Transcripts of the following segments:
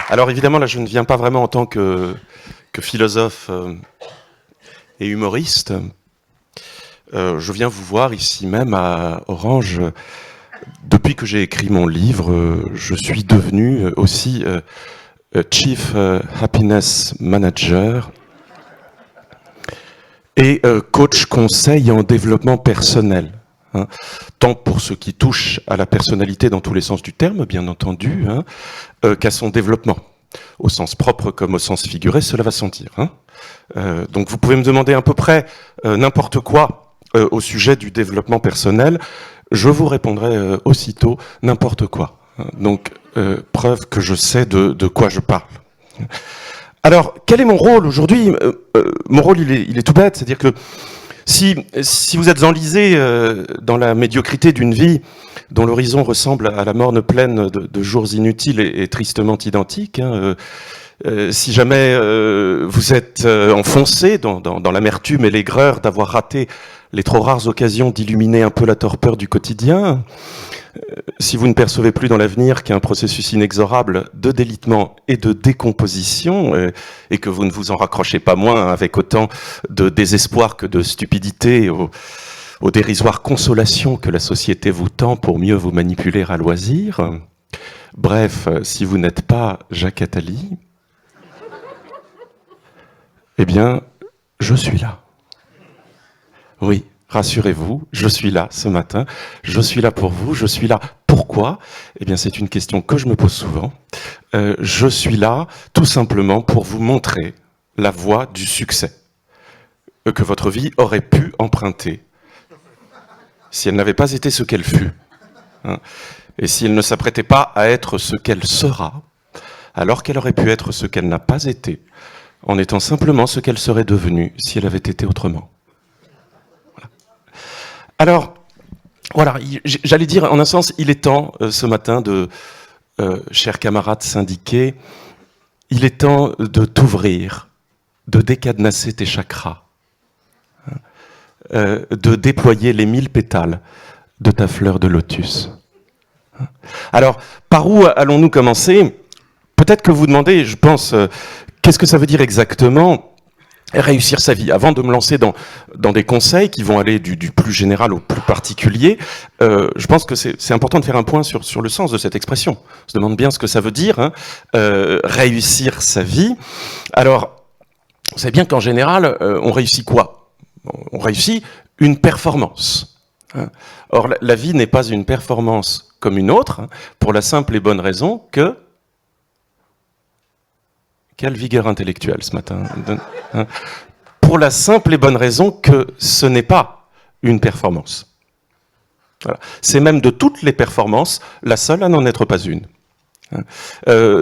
Alors évidemment, là, je ne viens pas vraiment en tant que philosophe et humoriste. Je viens vous voir ici même à Orange. Depuis que j'ai écrit mon livre, je suis devenu aussi Chief Happiness Manager et coach conseil en développement personnel. Hein, tant pour ce qui touche à la personnalité dans tous les sens du terme, bien entendu, qu'à son développement. Au sens propre comme au sens figuré, cela va sans dire. Donc vous pouvez me demander à peu près n'importe quoi au sujet du développement personnel, je vous répondrai aussitôt n'importe quoi. Donc preuve que je sais de quoi je parle. Alors, quel est mon rôle aujourd'hui? Mon rôle, il est tout bête, c'est-à-dire que si vous êtes enlisé dans la médiocrité d'une vie dont l'horizon ressemble à la morne plaine de jours inutiles et tristement identiques, si jamais vous êtes enfoncé dans l'amertume et l'aigreur d'avoir raté les trop rares occasions d'illuminer un peu la torpeur du quotidien, si vous ne percevez plus dans l'avenir qu'un processus inexorable de délitement et de décomposition, et que vous ne vous en raccrochez pas moins avec autant de désespoir que de stupidité aux dérisoires consolations que la société vous tend pour mieux vous manipuler à loisir, bref, si vous n'êtes pas Jacques Attali, eh bien, je suis là. Oui, rassurez-vous, je suis là ce matin, je suis là pour vous, je suis là. Pourquoi? Eh bien, c'est une question que je me pose souvent. Je suis là tout simplement pour vous montrer la voie du succès que votre vie aurait pu emprunter si elle n'avait pas été ce qu'elle fut. Et si elle ne s'apprêtait pas à être ce qu'elle sera, alors qu'elle aurait pu être ce qu'elle n'a pas été, en étant simplement ce qu'elle serait devenue si elle avait été autrement. Voilà. Alors, voilà, j'allais dire, en un sens, il est temps, ce matin, chers camarades syndiqués, il est temps de t'ouvrir, de décadenasser tes chakras, de déployer les 1000 pétales de ta fleur de lotus. Alors, par où allons-nous commencer? Peut-être que vous demandez, je pense, qu'est-ce que ça veut dire exactement réussir sa vie? Avant de me lancer dans des conseils qui vont aller du plus général au plus particulier, je pense que c'est important de faire un point sur le sens de cette expression. On se demande bien ce que ça veut dire, réussir sa vie. Alors, vous savez bien qu'en général, on réussit quoi? On réussit une performance. Or, la vie n'est pas une performance comme une autre, pour la simple et bonne raison que... Quelle vigueur intellectuelle ce matin. Pour la simple et bonne raison que ce n'est pas une performance. Voilà. C'est même de toutes les performances, la seule à n'en être pas une.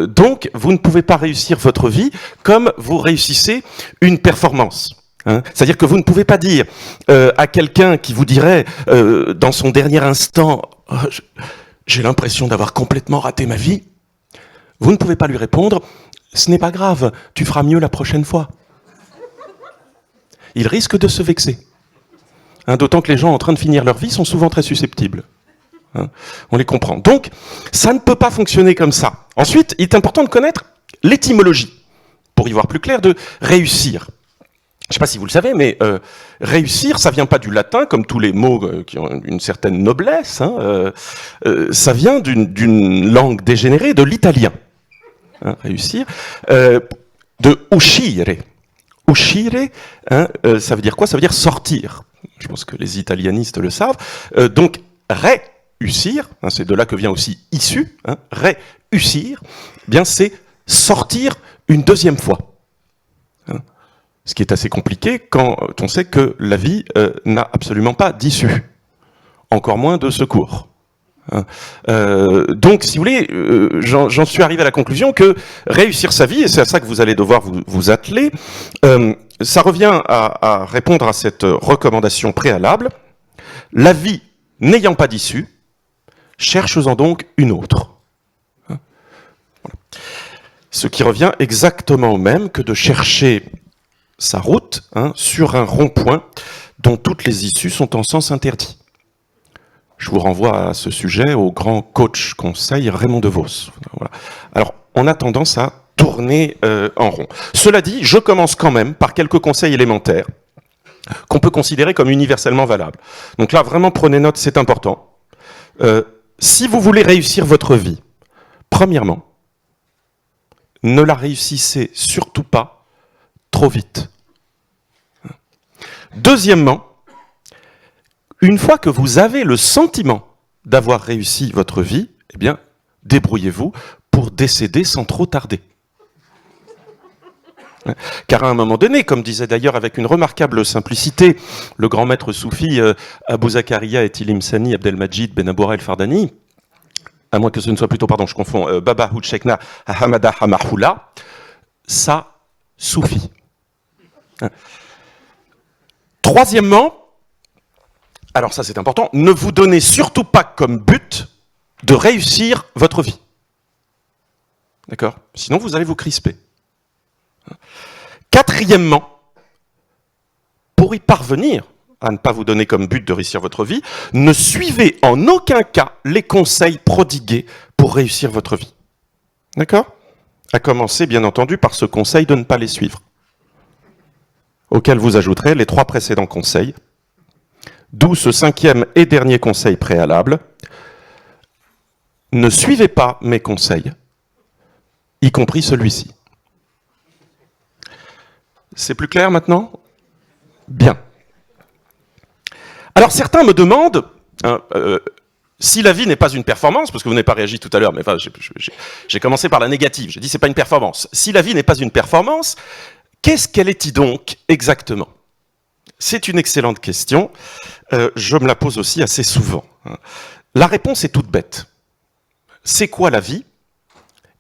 Donc, vous ne pouvez pas réussir votre vie comme vous réussissez une performance. C'est-à-dire que vous ne pouvez pas dire à quelqu'un qui vous dirait dans son dernier instant oh, « j'ai l'impression d'avoir complètement raté ma vie », vous ne pouvez pas lui répondre « ce n'est pas grave, tu feras mieux la prochaine fois ». Il risque de se vexer. D'autant que les gens en train de finir leur vie sont souvent très susceptibles. On les comprend. Donc, ça ne peut pas fonctionner comme ça. Ensuite, il est important de connaître l'étymologie, pour y voir plus clair, de réussir. Je ne sais pas si vous le savez, mais réussir, ça ne vient pas du latin, comme tous les mots qui ont une certaine noblesse. Ça vient d'une langue dégénérée, de l'italien. Réussir. De uscire. Uscire, ça veut dire quoi? Ça veut dire sortir. Je pense que les italianistes le savent. Donc, réussir, c'est de là que vient aussi issu, réussir, bien c'est sortir une deuxième fois. Ce qui est assez compliqué quand on sait que la vie n'a absolument pas d'issue, encore moins de secours. Donc, si vous voulez, j'en suis arrivé à la conclusion que réussir sa vie, et c'est à ça que vous allez devoir vous atteler, ça revient à répondre à cette recommandation préalable. La vie n'ayant pas d'issue, cherche-en donc une autre. Voilà. Ce qui revient exactement au même que de chercher sa route sur un rond-point dont toutes les issues sont en sens interdit. Je vous renvoie à ce sujet au grand coach conseil Raymond DeVos. Voilà. Alors, on a tendance à tourner en rond. Cela dit, je commence quand même par quelques conseils élémentaires qu'on peut considérer comme universellement valables. Donc là, vraiment, prenez note, c'est important. Si vous voulez réussir votre vie, premièrement, ne la réussissez surtout pas trop vite. Deuxièmement, une fois que vous avez le sentiment d'avoir réussi votre vie, eh bien, débrouillez-vous pour décéder sans trop tarder. Car à un moment donné, comme disait d'ailleurs avec une remarquable simplicité le grand maître soufi Abou Zakaria et Tilim Sani Abdelmajid Ben Aboura el-Fardani, à moins que ce ne soit plutôt, pardon, je confonds, Baba Houtchekna Hamada Hamahoula, ça suffit. Troisièmement, alors ça c'est important, ne vous donnez surtout pas comme but de réussir votre vie. D'accord ? Sinon vous allez vous crisper. Quatrièmement, pour y parvenir à ne pas vous donner comme but de réussir votre vie, ne suivez en aucun cas les conseils prodigués pour réussir votre vie. D'accord ? À commencer, bien entendu, par ce conseil de ne pas les suivre, auquel vous ajouterez les 3 précédents conseils, d'où ce 5e et dernier conseil préalable. Ne suivez pas mes conseils, y compris celui-ci. C'est plus clair maintenant ? Bien. Alors certains me demandent, si la vie n'est pas une performance, parce que vous n'avez pas réagi tout à l'heure, mais enfin, j'ai commencé par la négative, j'ai dit c'est pas une performance. Si la vie n'est pas une performance, qu'est-ce qu'elle est donc exactement ? C'est une excellente question, je me la pose aussi assez souvent. La réponse est toute bête. C'est quoi la vie ?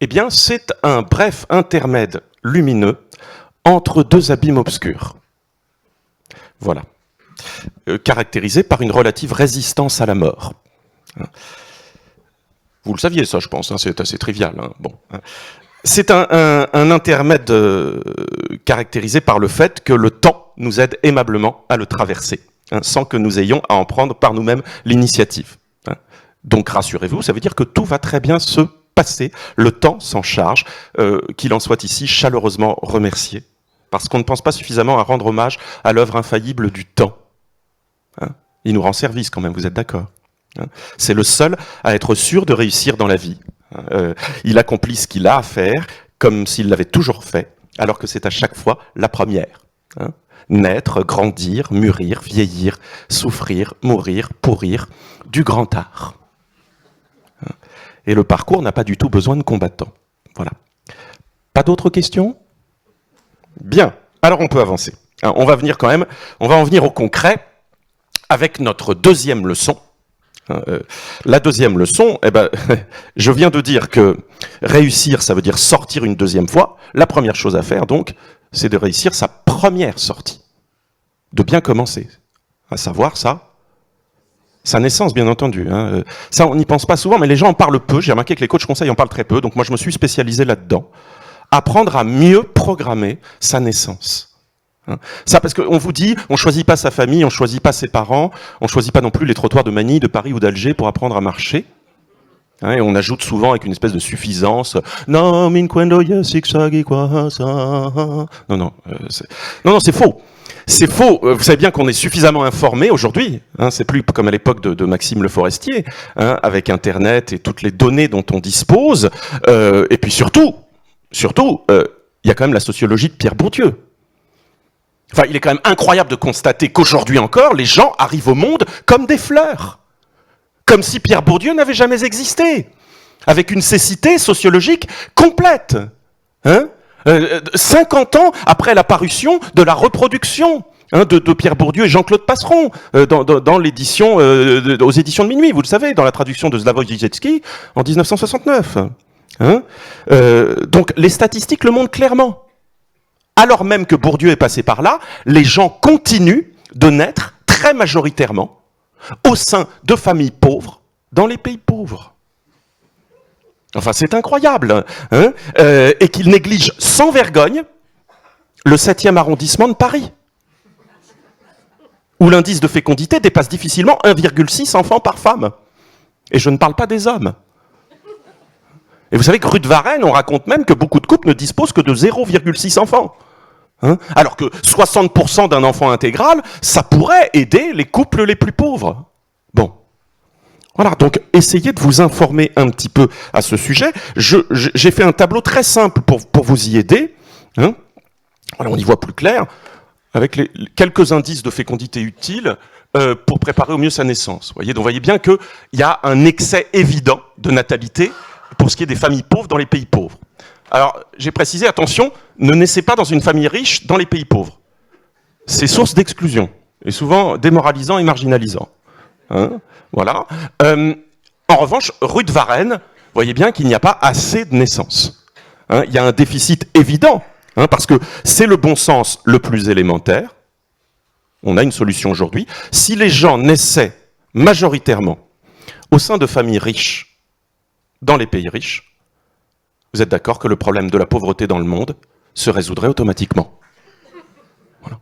Eh bien, c'est un bref intermède lumineux entre 2 abîmes obscurs. Voilà. Caractérisé par une relative résistance à la mort. Vous le saviez ça, je pense, hein, c'est assez trivial. Hein. Bon. C'est un intermède caractérisé par le fait que le temps nous aide aimablement à le traverser, hein, sans que nous ayons à en prendre par nous-mêmes l'initiative. Hein. Donc rassurez-vous, ça veut dire que tout va très bien se passer, le temps s'en charge, qu'il en soit ici chaleureusement remercié. Parce qu'on ne pense pas suffisamment à rendre hommage à l'œuvre infaillible du temps. Hein ? Il nous rend service quand même, vous êtes d'accord ? Hein ? C'est le seul à être sûr de réussir dans la vie. Il accomplit ce qu'il a à faire, comme s'il l'avait toujours fait, alors que c'est à chaque fois la première. Hein ? Naître, grandir, mûrir, vieillir, souffrir, mourir, pourrir, du grand art. Hein ? Et le parcours n'a pas du tout besoin de combattants. Voilà. Pas d'autres questions ? Bien, alors on peut avancer. On va en venir au concret avec notre 2e leçon. La 2e leçon, je viens de dire que réussir, ça veut dire sortir une 2e fois. La première chose à faire, donc, c'est de réussir sa première sortie. De bien commencer. À savoir sa naissance, bien entendu. Hein. Ça, on n'y pense pas souvent, mais les gens en parlent peu. J'ai remarqué que les coachs conseils en parlent très peu, donc moi je me suis spécialisé là-dedans. Apprendre à mieux programmer sa naissance. Ça, parce qu'on vous dit, on choisit pas sa famille, on choisit pas ses parents, on choisit pas non plus les trottoirs de Manille, de Paris ou d'Alger pour apprendre à marcher. Et on ajoute souvent avec une espèce de suffisance, non, c'est faux. C'est faux. Vous savez bien qu'on est suffisamment informé aujourd'hui. Hein, c'est plus comme à l'époque de Maxime Le Forestier, hein, avec Internet et toutes les données dont on dispose. Et puis surtout, il y a quand même la sociologie de Pierre Bourdieu. Enfin, il est quand même incroyable de constater qu'aujourd'hui encore, les gens arrivent au monde comme des fleurs. Comme si Pierre Bourdieu n'avait jamais existé. Avec une cécité sociologique complète. Hein ? 50 ans après la parution de la reproduction de Pierre Bourdieu et Jean-Claude Passeron dans l'édition, aux éditions de Minuit, vous le savez, dans la traduction de Slavoj Žižeký en 1969. Hein, donc les statistiques le montrent clairement. Alors même que Bourdieu est passé par là, les gens continuent de naître très majoritairement au sein de familles pauvres dans les pays pauvres. Enfin, c'est incroyable. Hein, et qu'ils négligent sans vergogne le 7e arrondissement de Paris, où l'indice de fécondité dépasse difficilement 1,6 enfants par femme. Et je ne parle pas des hommes. Et vous savez que rue de Varennes, on raconte même que beaucoup de couples ne disposent que de 0,6 enfants. Hein, alors que 60% d'un enfant intégral, ça pourrait aider les couples les plus pauvres. Bon. Voilà, donc essayez de vous informer un petit peu à ce sujet. J'ai fait un tableau très simple pour vous y aider. Hein. Voilà, on y voit plus clair, avec quelques indices de fécondité utiles pour préparer au mieux sa naissance. Vous voyez, donc vous voyez bien qu'il y a un excès évident de natalité pour ce qui est des familles pauvres dans les pays pauvres. Alors, j'ai précisé, attention, ne naissez pas dans une famille riche dans les pays pauvres. C'est source d'exclusion, et souvent démoralisant et marginalisant. Hein, voilà. En revanche, rue de Varennes, vous voyez bien qu'il n'y a pas assez de naissances. Hein, il y a un déficit évident, hein, parce que c'est le bon sens le plus élémentaire. On a une solution aujourd'hui. Si les gens naissaient majoritairement au sein de familles riches, dans les pays riches, vous êtes d'accord que le problème de la pauvreté dans le monde se résoudrait automatiquement. Voilà.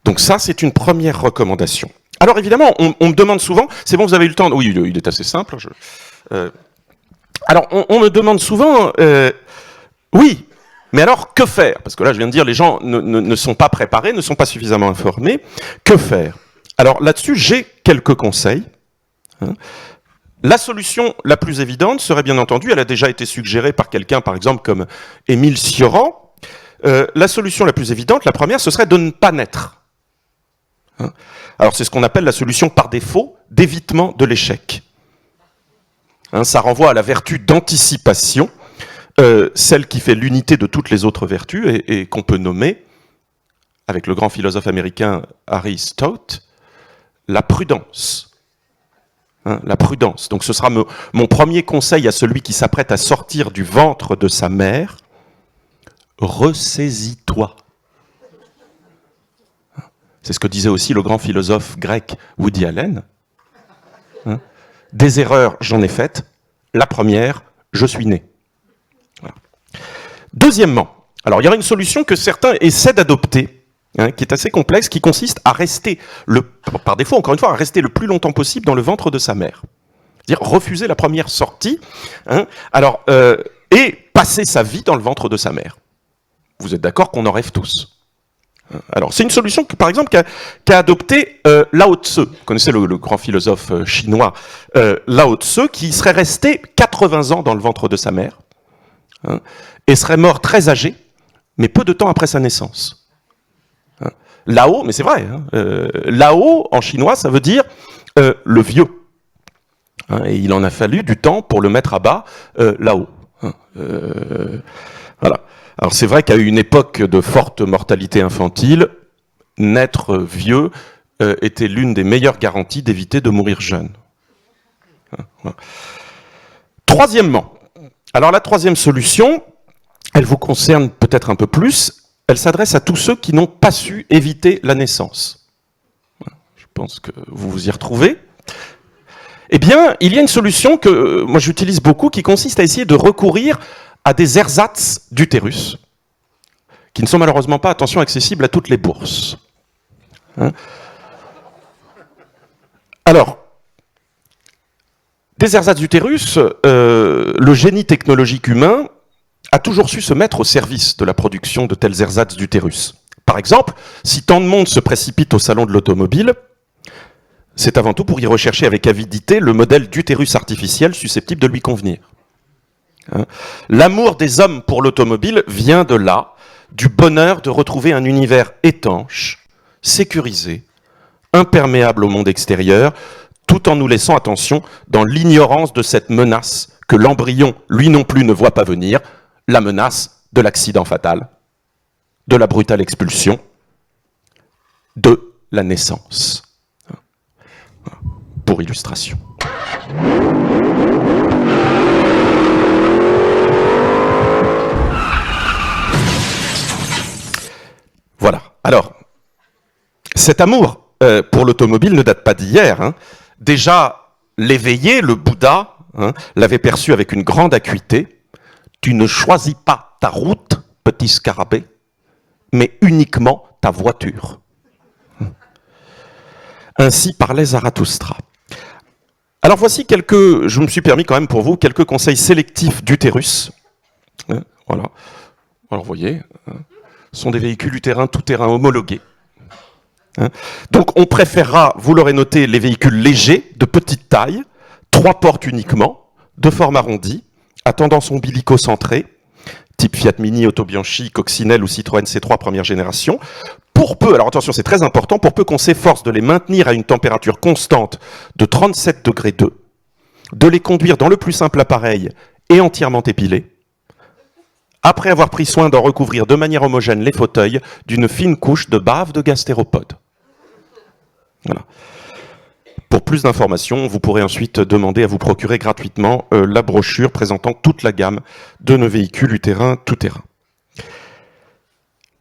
Donc ça, c'est une première recommandation. Alors évidemment, on me demande souvent, c'est bon, vous avez eu le temps, oui, il est assez simple. Alors on me demande souvent, oui, mais alors que faire? Parce que là, je viens de dire, les gens ne sont pas préparés, ne sont pas suffisamment informés. Que faire? Alors là-dessus, j'ai quelques conseils. Hein. La solution la plus évidente serait bien entendu, elle a déjà été suggérée par quelqu'un, par exemple, comme Émile Cioran. La solution la plus évidente, la première, ce serait de ne pas naître. Hein. Alors c'est ce qu'on appelle la solution par défaut d'évitement de l'échec. Hein, ça renvoie à la vertu d'anticipation, celle qui fait l'unité de toutes les autres vertus et qu'on peut nommer, avec le grand philosophe américain Harry Stout, la prudence. Hein, la prudence. Donc ce sera mon premier conseil à celui qui s'apprête à sortir du ventre de sa mère. Ressaisis-toi. C'est ce que disait aussi le grand philosophe grec Woody Allen. Hein, des erreurs, j'en ai faites. La première, je suis né. Voilà. Deuxièmement, alors il y aura une solution que certains essaient d'adopter, hein, qui est assez complexe, qui consiste à rester, par défaut, encore une fois, à rester le plus longtemps possible dans le ventre de sa mère. C'est-à-dire refuser la première sortie, hein, et passer sa vie dans le ventre de sa mère. Vous êtes d'accord qu'on en rêve tous? Alors, c'est une solution, que, par exemple, qu'a adopté Lao Tse. Vous connaissez le grand philosophe chinois Lao Tse, qui serait resté 80 ans dans le ventre de sa mère, hein, et serait mort très âgé, mais peu de temps après sa naissance. Hein. Lao, mais c'est vrai, hein, Lao, en chinois, ça veut dire le vieux. Hein, et il en a fallu du temps pour le mettre à bas là-haut. Hein, voilà. Alors c'est vrai qu'à une époque de forte mortalité infantile, naître vieux était l'une des meilleures garanties d'éviter de mourir jeune. Voilà. Troisièmement, alors la troisième solution, elle vous concerne peut-être un peu plus, elle s'adresse à tous ceux qui n'ont pas su éviter la naissance. Voilà. Je pense que vous vous y retrouvez. Eh bien, il y a une solution que moi j'utilise beaucoup qui consiste à essayer de recourir à des ersatz d'utérus, qui ne sont malheureusement pas, attention, accessibles à toutes les bourses. Hein? Alors, des ersatz d'utérus, le génie technologique humain a toujours su se mettre au service de la production de tels ersatz d'utérus. Par exemple, si tant de monde se précipite au salon de l'automobile, c'est avant tout pour y rechercher avec avidité le modèle d'utérus artificiel susceptible de lui convenir. Hein? L'amour des hommes pour l'automobile vient de là, du bonheur de retrouver un univers étanche, sécurisé, imperméable au monde extérieur, tout en nous laissant, attention, dans l'ignorance de cette menace que l'embryon, lui non plus, ne voit pas venir, la menace de l'accident fatal, de la brutale expulsion, de la naissance. Pour illustration. Voilà. Alors, cet amour pour l'automobile ne date pas d'hier. Hein. Déjà, l'éveillé, le Bouddha, hein, l'avait perçu avec une grande acuité. Tu ne choisis pas ta route, petit scarabée, mais uniquement ta voiture. Ainsi parlait Zarathustra. Alors voici je me suis permis quand même pour vous, quelques conseils sélectifs d'utérus. Voilà. Alors vous voyez, ce sont des véhicules utérins tout-terrain homologués. Donc on préférera, vous l'aurez noté, les véhicules légers, de petite taille, 3 portes uniquement, de forme arrondie, à tendance ombilico-centrée, type Fiat Mini, Auto Bianchi, Coccinelle ou Citroën C3 première génération. Pour peu, alors attention, c'est très important, pour peu qu'on s'efforce de les maintenir à une température constante de 37 degrés 2, de les conduire dans le plus simple appareil et entièrement épilés, après avoir pris soin d'en recouvrir de manière homogène les fauteuils d'une fine couche de bave de gastéropodes. Voilà. Pour plus d'informations, vous pourrez ensuite demander à vous procurer gratuitement la brochure présentant toute la gamme de nos véhicules utérins tout-terrain.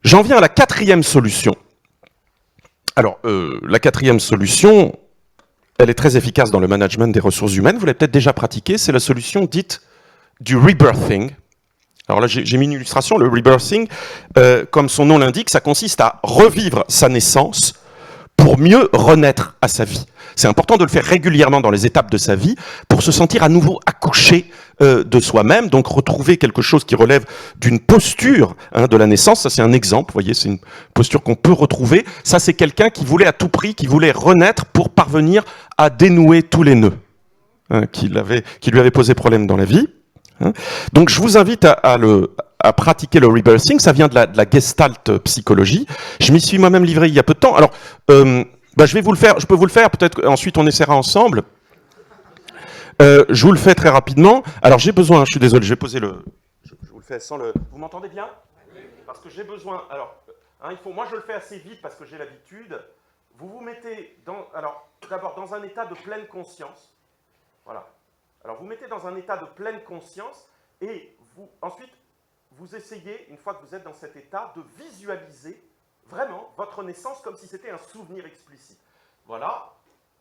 J'en viens à la 4e solution. Alors, la 4e solution, elle est très efficace dans le management des ressources humaines. Vous l'avez peut-être déjà pratiquée, c'est la solution dite du rebirthing. Alors là, j'ai mis une illustration. Le rebirthing, comme son nom l'indique, ça consiste à revivre sa naissance pour mieux renaître à sa vie. C'est important de le faire régulièrement dans les étapes de sa vie pour se sentir à nouveau accouché de soi-même, donc retrouver quelque chose qui relève d'une posture de la naissance. Ça, c'est un exemple, vous voyez, c'est une posture qu'on peut retrouver. Ça, c'est quelqu'un qui voulait à tout prix, qui voulait renaître pour parvenir à dénouer tous les nœuds qui lui avaient posé problème dans la vie. Donc, je vous invite à pratiquer le rebirthing. Ça vient de la gestalt psychologie. Je m'y suis moi-même livré il y a peu de temps. Alors, je vais vous le faire. Je peux vous le faire. Peut-être ensuite on essaiera ensemble. Je vous le fais très rapidement. Alors, j'ai besoin. Je suis désolé. Je vais poser le. Je vous le fais sans le. Vous m'entendez bien? Parce que j'ai besoin. Alors, moi, je le fais assez vite parce que j'ai l'habitude. Vous vous mettez d'abord dans un état de pleine conscience. Voilà. Alors, vous mettez dans un état de pleine conscience et ensuite, vous essayez, une fois que vous êtes dans cet état, de visualiser vraiment votre naissance comme si c'était un souvenir explicite. Voilà.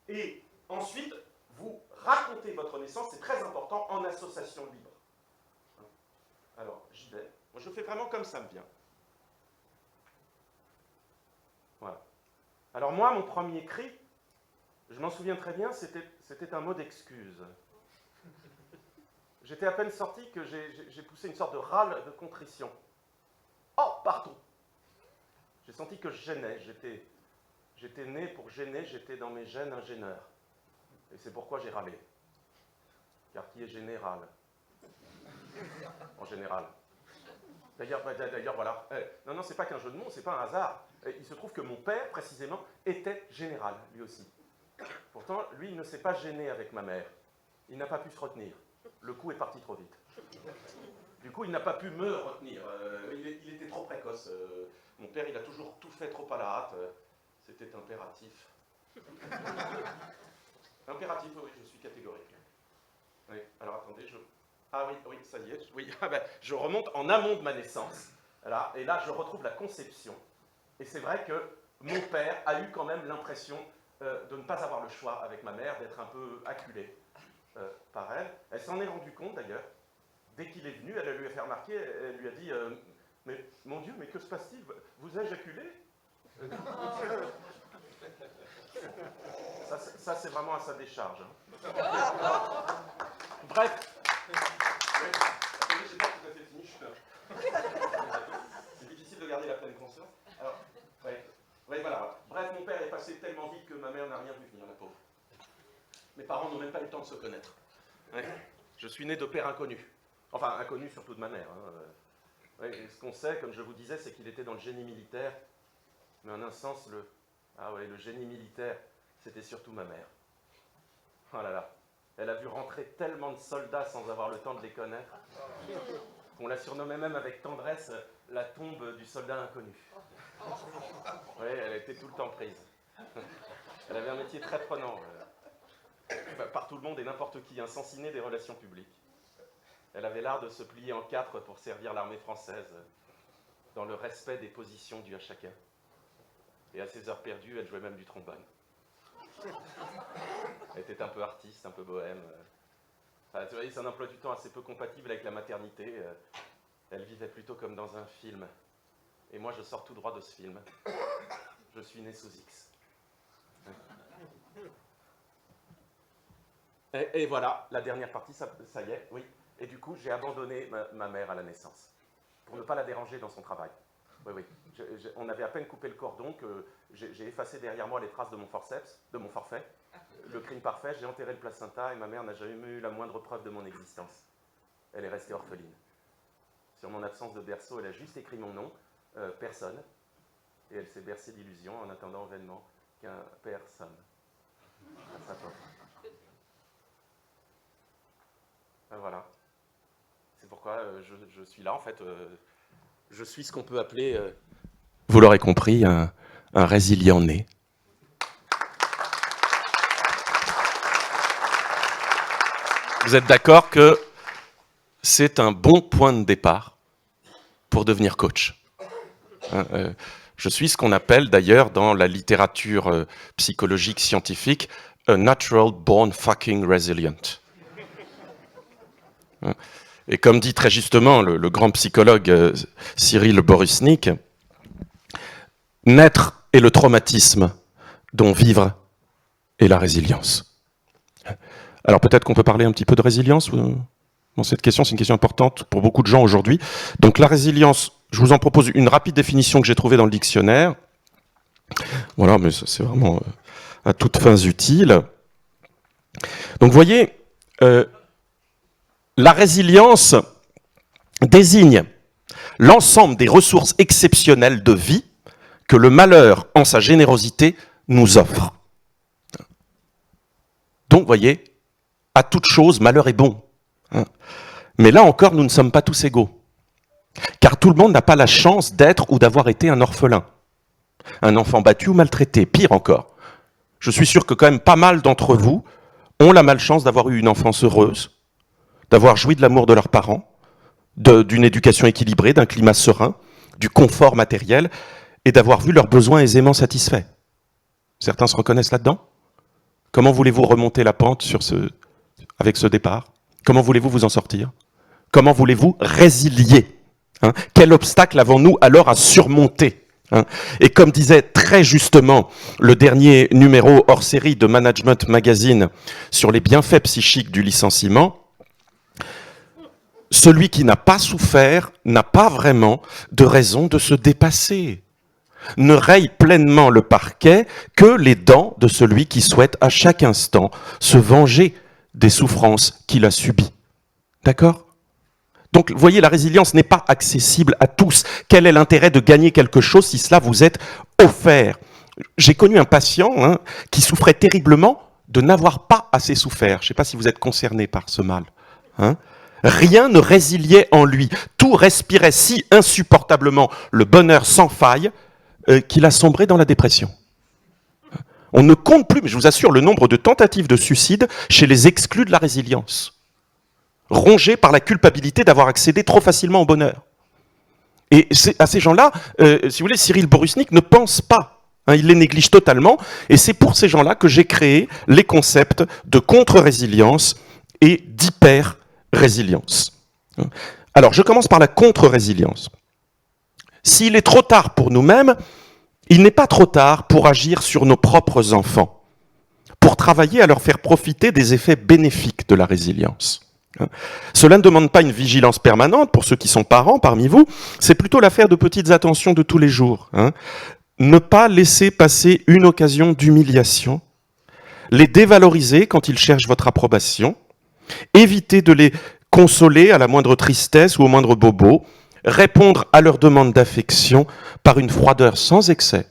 Et ensuite, vous racontez votre naissance, c'est très important, en association libre. Alors, j'y vais. Moi, je fais vraiment comme ça me vient. Voilà. Alors moi, mon premier cri, je m'en souviens très bien, c'était un mot d'excuse. J'étais à peine sorti que j'ai poussé une sorte de râle de contrition. Oh, pardon! J'ai senti que je gênais. J'étais né pour gêner, j'étais dans mes gènes un gêneur. Et c'est pourquoi j'ai râlé. Car qui est gêné râle. En général. D'ailleurs, voilà. Non, c'est pas qu'un jeu de mots, c'est pas un hasard. Il se trouve que mon père, précisément, était général, lui aussi. Pourtant, lui, il ne s'est pas gêné avec ma mère. Il n'a pas pu se retenir. Le coup est parti trop vite. Du coup, il n'a pas pu me retenir. Il était trop précoce. Mon père, il a toujours tout fait trop à la hâte. C'était impératif. Impératif, oui, je suis catégorique. Oui, alors attendez, Ah oui, ça y est. Oui, je remonte en amont de ma naissance. Voilà, et là, je retrouve la conception. Et c'est vrai que mon père a eu quand même l'impression de ne pas avoir le choix avec ma mère, d'être un peu acculé par elle. Elle s'en est rendue compte d'ailleurs. Dès qu'il est venu, elle lui a fait remarquer, elle lui a dit mais mon Dieu, mais que se passe-t-il? Vous éjaculez? Ça c'est vraiment à sa décharge. Bref. Je n'ai pas tout à fait fini, c'est difficile de garder la pleine conscience. Alors, voilà. Bref, mon père est passé tellement vite que ma mère n'a rien vu venir, la pauvre. Mes parents n'ont même pas eu le temps de se connaître. Je suis né de père inconnu. Enfin, inconnu surtout de ma mère. Ce qu'on sait, comme je vous disais, c'est qu'il était dans le génie militaire. Mais en un sens, le génie militaire, c'était surtout ma mère. Oh là là. Elle a vu rentrer tellement de soldats sans avoir le temps de les connaître, qu'on la surnommait même avec tendresse la tombe du soldat inconnu. Oui, elle était tout le temps prise. Elle avait un métier très prenant. Par tout le monde et n'importe qui, un Sansiné des relations publiques. Elle avait l'art de se plier en 4 pour servir l'armée française, dans le respect des positions dues à chacun. Et à ses heures perdues, elle jouait même du trombone. Elle était un peu artiste, un peu bohème. Tu voyez, c'est un emploi du temps assez peu compatible avec la maternité. Elle vivait plutôt comme dans un film. Et moi, je sors tout droit de ce film. Je suis né sous X. Et voilà, la dernière partie, ça y est, oui. Et du coup, j'ai abandonné ma mère à la naissance, pour ne pas la déranger dans son travail. Oui, oui. On avait à peine coupé le cordon que j'ai effacé derrière moi les traces de mon forceps, de mon forfait, le crime parfait, j'ai enterré le placenta et ma mère n'a jamais eu la moindre preuve de mon existence. Elle est restée orpheline. Sur mon absence de berceau, elle a juste écrit mon nom, personne, et elle s'est bercée d'illusions en attendant vainement qu'un personne à sa porte. Voilà. C'est pourquoi je suis là, en fait. Je suis ce qu'on peut appeler, vous l'aurez compris, un résilient né. Vous êtes d'accord que c'est un bon point de départ pour devenir coach. Je suis ce qu'on appelle d'ailleurs dans la littérature psychologique scientifique a natural born fucking resilient. Et comme dit très justement le grand psychologue Cyril Borusnik, naître est le traumatisme dont vivre est la résilience. Alors peut-être qu'on peut parler un petit peu de résilience dans cette question, c'est une question importante pour beaucoup de gens aujourd'hui. Donc la résilience, je vous en propose une rapide définition que j'ai trouvée dans le dictionnaire. Voilà, mais c'est vraiment à toutes fins utiles. Donc vous voyez, la résilience désigne l'ensemble des ressources exceptionnelles de vie que le malheur, en sa générosité, nous offre. Donc, vous voyez, à toute chose, malheur est bon. Mais là encore, nous ne sommes pas tous égaux. Car tout le monde n'a pas la chance d'être ou d'avoir été un orphelin, un enfant battu ou maltraité, pire encore. Je suis sûr que quand même pas mal d'entre vous ont la malchance d'avoir eu une enfance heureuse, d'avoir joui de l'amour de leurs parents, d'une éducation équilibrée, d'un climat serein, du confort matériel, et d'avoir vu leurs besoins aisément satisfaits. Certains se reconnaissent là-dedans ? Comment voulez-vous remonter la pente avec ce départ ? Comment voulez-vous vous en sortir ? Comment voulez-vous résilier ? Quel obstacle avons-nous alors à surmonter ? Et comme disait très justement le dernier numéro hors série de Management Magazine sur les bienfaits psychiques du licenciement, celui qui n'a pas souffert n'a pas vraiment de raison de se dépasser. Ne raye pleinement le parquet que les dents de celui qui souhaite à chaque instant se venger des souffrances qu'il a subies. D'accord ? Donc, vous voyez, la résilience n'est pas accessible à tous. Quel est l'intérêt de gagner quelque chose si cela vous est offert ? J'ai connu un patient qui souffrait terriblement de n'avoir pas assez souffert. Je ne sais pas si vous êtes concerné par ce mal. Rien ne résiliait en lui. Tout respirait si insupportablement le bonheur sans faille qu'il a sombré dans la dépression. On ne compte plus, mais je vous assure, le nombre de tentatives de suicide chez les exclus de la résilience. Rongés par la culpabilité d'avoir accédé trop facilement au bonheur. Et à ces gens-là, si vous voulez, Cyril Borusnik ne pense pas. Il les néglige totalement. Et c'est pour ces gens-là que j'ai créé les concepts de contre-résilience et d'hyper-résilience. Alors, je commence par la contre-résilience. S'il est trop tard pour nous-mêmes, il n'est pas trop tard pour agir sur nos propres enfants, pour travailler à leur faire profiter des effets bénéfiques de la résilience. Cela ne demande pas une vigilance permanente pour ceux qui sont parents parmi vous, c'est plutôt l'affaire de petites attentions de tous les jours. Ne pas laisser passer une occasion d'humiliation, les dévaloriser quand ils cherchent votre approbation, éviter de les consoler à la moindre tristesse ou au moindre bobo, répondre à leurs demandes d'affection par une froideur sans excès,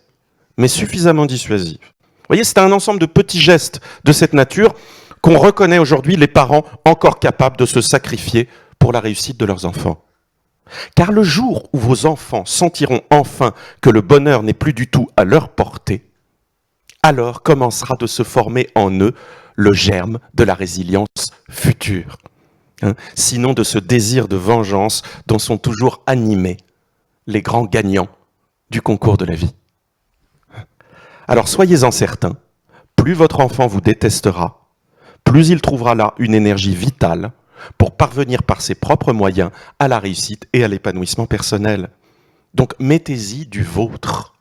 mais suffisamment dissuasive. Vous voyez, c'est un ensemble de petits gestes de cette nature qu'on reconnaît aujourd'hui les parents encore capables de se sacrifier pour la réussite de leurs enfants. Car le jour où vos enfants sentiront enfin que le bonheur n'est plus du tout à leur portée, alors commencera de se former en eux le germe de la résilience future. Sinon de ce désir de vengeance dont sont toujours animés les grands gagnants du concours de la vie. Alors soyez-en certains, plus votre enfant vous détestera, plus il trouvera là une énergie vitale pour parvenir par ses propres moyens à la réussite et à l'épanouissement personnel. Donc mettez-y du vôtre.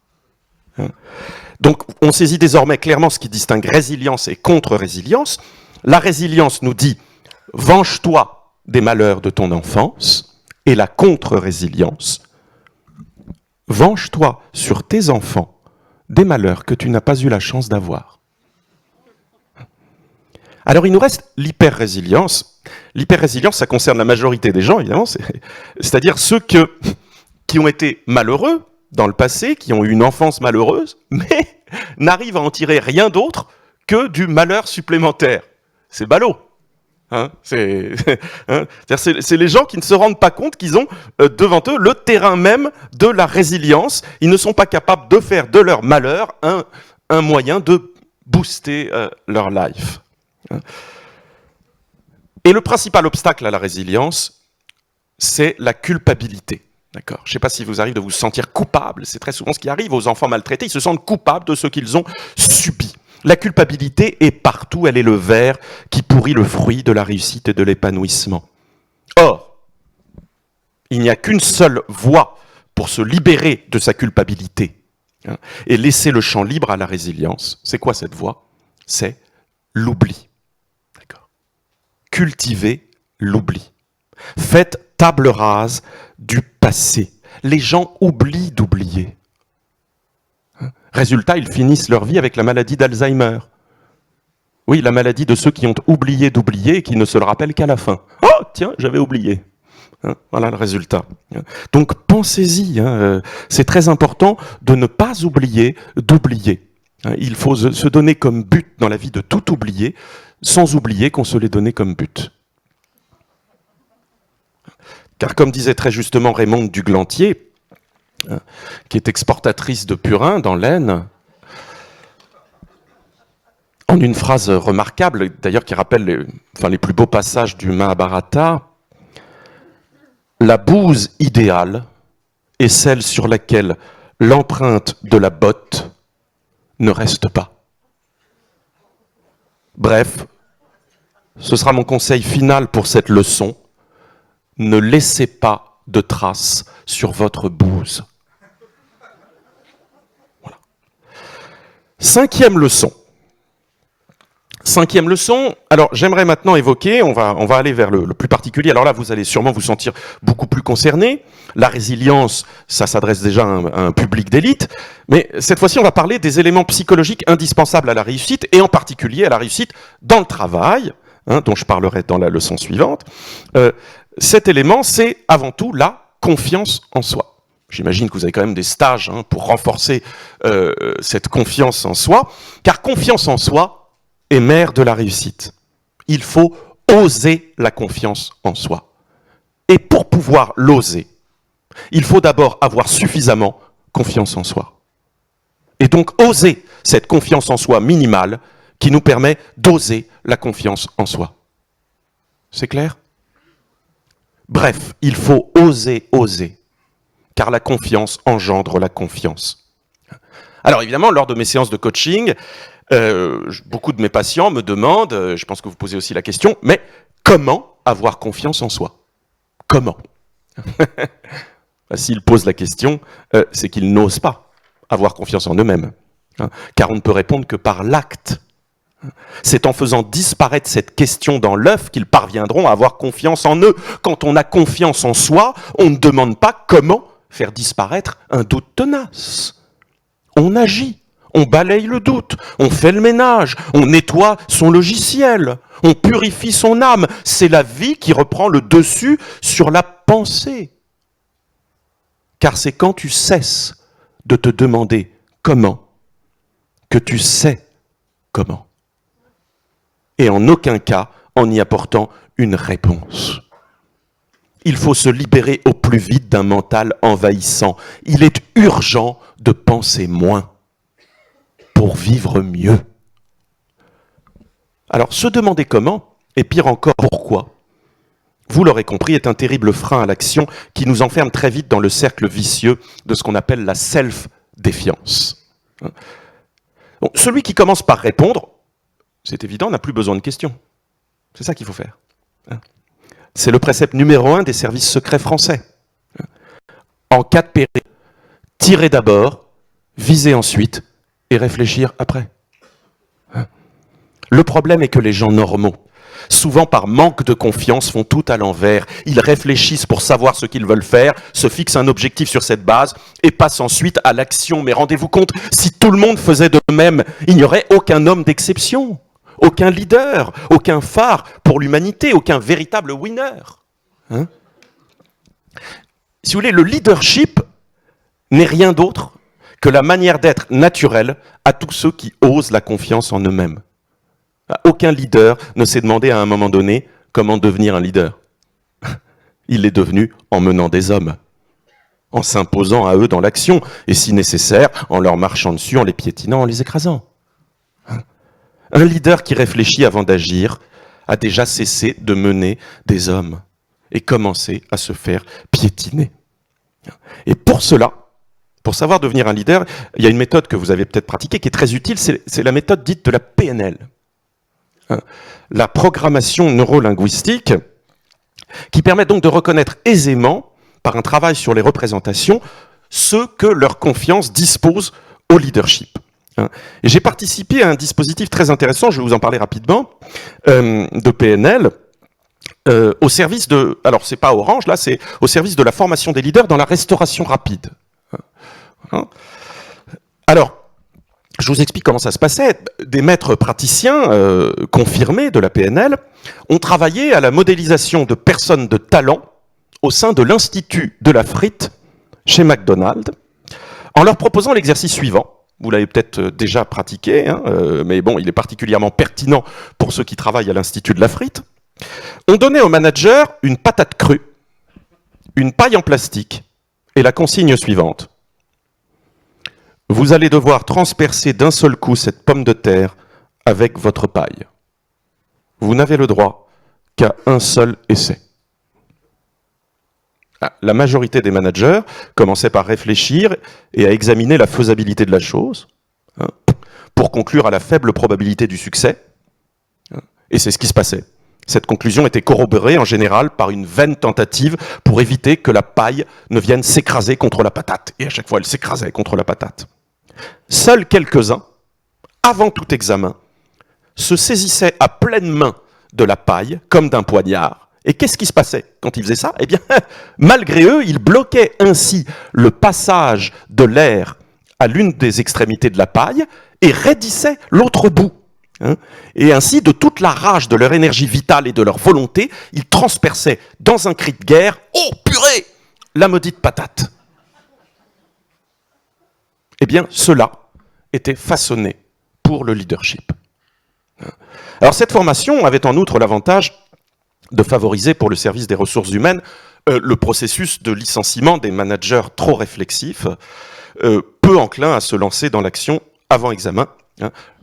Donc on saisit désormais clairement ce qui distingue résilience et contre-résilience. La résilience nous dit « venge-toi des malheurs de ton enfance » et la contre-résilience « venge-toi sur tes enfants des malheurs que tu n'as pas eu la chance d'avoir ». Alors il nous reste l'hyper-résilience. L'hyper-résilience, ça concerne la majorité des gens, évidemment, c'est-à-dire ceux qui ont été malheureux dans le passé, qui ont eu une enfance malheureuse, mais n'arrivent à en tirer rien d'autre que du malheur supplémentaire. C'est ballot. Hein, c'est les gens qui ne se rendent pas compte qu'ils ont devant eux le terrain même de la résilience. Ils ne sont pas capables de faire de leur malheur un moyen de booster leur life. Et le principal obstacle à la résilience, c'est la culpabilité. D'accord. Je ne sais pas si vous arrive de vous sentir coupable, c'est très souvent ce qui arrive aux enfants maltraités, ils se sentent coupables de ce qu'ils ont subi. La culpabilité est partout, elle est le ver qui pourrit le fruit de la réussite et de l'épanouissement. Or, il n'y a qu'une seule voie pour se libérer de sa culpabilité et laisser le champ libre à la résilience. C'est quoi cette voie? C'est l'oubli. D'accord. Cultivez l'oubli. Faites table rase du passé. Les gens oublient d'oublier. Résultat, ils finissent leur vie avec la maladie d'Alzheimer. Oui, la maladie de ceux qui ont oublié d'oublier et qui ne se le rappellent qu'à la fin. Oh, tiens, j'avais oublié. Voilà le résultat. Donc pensez-y, c'est très important de ne pas oublier d'oublier. Il faut se donner comme but dans la vie de tout oublier, sans oublier qu'on se l'est donné comme but. Car comme disait très justement Raymonde Duglantier, qui est exportatrice de purin dans l'Aisne, en une phrase remarquable, d'ailleurs qui rappelle les plus beaux passages du Mahabharata, « La bouse idéale est celle sur laquelle l'empreinte de la botte ne reste pas. » Bref, ce sera mon conseil final pour cette leçon. Ne laissez pas de traces sur votre bouse. Voilà. Cinquième leçon. Cinquième leçon, alors j'aimerais maintenant évoquer, on va aller vers le plus particulier, alors là vous allez sûrement vous sentir beaucoup plus concerné, la résilience, ça s'adresse déjà à un public d'élite, mais cette fois-ci on va parler des éléments psychologiques indispensables à la réussite, et en particulier à la réussite dans le travail, dont je parlerai dans la leçon suivante. Cet élément, c'est avant tout la confiance en soi. J'imagine que vous avez quand même des stages pour renforcer cette confiance en soi, car confiance en soi est mère de la réussite. Il faut oser la confiance en soi. Et pour pouvoir l'oser, il faut d'abord avoir suffisamment confiance en soi. Et donc oser cette confiance en soi minimale qui nous permet d'oser la confiance en soi. C'est clair ? Bref, il faut oser, car la confiance engendre la confiance. Alors évidemment, lors de mes séances de coaching, beaucoup de mes patients me demandent, je pense que vous posez aussi la question, mais comment avoir confiance en soi? Comment? S'ils posent la question, c'est qu'ils n'osent pas avoir confiance en eux-mêmes, car on ne peut répondre que par l'acte. C'est en faisant disparaître cette question dans l'œuf qu'ils parviendront à avoir confiance en eux. Quand on a confiance en soi, on ne demande pas comment faire disparaître un doute tenace. On agit, on balaye le doute, on fait le ménage, on nettoie son logiciel, on purifie son âme. C'est la vie qui reprend le dessus sur la pensée. Car c'est quand tu cesses de te demander comment que tu sais comment. Et en aucun cas en y apportant une réponse. Il faut se libérer au plus vite d'un mental envahissant. Il est urgent de penser moins pour vivre mieux. Alors, se demander comment, et pire encore, pourquoi, vous l'aurez compris, est un terrible frein à l'action qui nous enferme très vite dans le cercle vicieux de ce qu'on appelle la self-défiance. Donc, celui qui commence par répondre, c'est évident, n'a plus besoin de questions. C'est ça qu'il faut faire. C'est le précepte numéro 1 des services secrets français. En cas de péril, tirer d'abord, viser ensuite et réfléchir après. Le problème est que les gens normaux, souvent par manque de confiance, font tout à l'envers. Ils réfléchissent pour savoir ce qu'ils veulent faire, se fixent un objectif sur cette base et passent ensuite à l'action. Mais rendez-vous compte, si tout le monde faisait de même, il n'y aurait aucun homme d'exception, aucun leader, aucun phare pour l'humanité, aucun véritable winner. Hein? Si vous voulez, le leadership n'est rien d'autre que la manière d'être naturelle à tous ceux qui osent la confiance en eux-mêmes. Aucun leader ne s'est demandé à un moment donné comment devenir un leader. Il l'est devenu en menant des hommes, en s'imposant à eux dans l'action, et si nécessaire, en leur marchant dessus, en les piétinant, en les écrasant. Un leader qui réfléchit avant d'agir a déjà cessé de mener des hommes et commencé à se faire piétiner. Et pour cela, pour savoir devenir un leader, il y a une méthode que vous avez peut-être pratiquée qui est très utile, c'est la méthode dite de la PNL. La programmation neurolinguistique, qui permet donc de reconnaître aisément, par un travail sur les représentations, ce que leur confiance dispose au leadership. Et j'ai participé à un dispositif très intéressant, je vais vous en parler rapidement, de PNL, au service de, alors c'est pas Orange, là c'est au service de la formation des leaders dans la restauration rapide. Alors, je vous explique comment ça se passait. Des maîtres praticiens confirmés de la PNL ont travaillé à la modélisation de personnes de talent au sein de l'Institut de la frite chez McDonald's, en leur proposant l'exercice suivant. Vous l'avez peut-être déjà pratiqué, hein, mais bon, il est particulièrement pertinent pour ceux qui travaillent à l'Institut de la frite. On donnait au manager une patate crue, une paille en plastique et la consigne suivante. Vous allez devoir transpercer d'un seul coup cette pomme de terre avec votre paille. Vous n'avez le droit qu'à un seul essai. La majorité des managers commençaient par réfléchir et à examiner la faisabilité de la chose, hein, pour conclure à la faible probabilité du succès. Et c'est ce qui se passait. Cette conclusion était corroborée en général par une vaine tentative pour éviter que la paille ne vienne s'écraser contre la patate. Et à chaque fois, elle s'écrasait contre la patate. Seuls quelques-uns, avant tout examen, se saisissaient à pleine main de la paille comme d'un poignard. Et qu'est-ce qui se passait quand ils faisaient ça? Eh bien, malgré eux, ils bloquaient ainsi le passage de l'air à l'une des extrémités de la paille et raidissaient l'autre bout. Et ainsi, de toute la rage de leur énergie vitale et de leur volonté, ils transperçaient dans un cri de guerre « Oh purée !» la maudite patate. Eh bien, cela était façonné pour le leadership. Alors cette formation avait en outre l'avantage de favoriser pour le service des ressources humaines le processus de licenciement des managers trop réflexifs, peu enclins à se lancer dans l'action avant examen,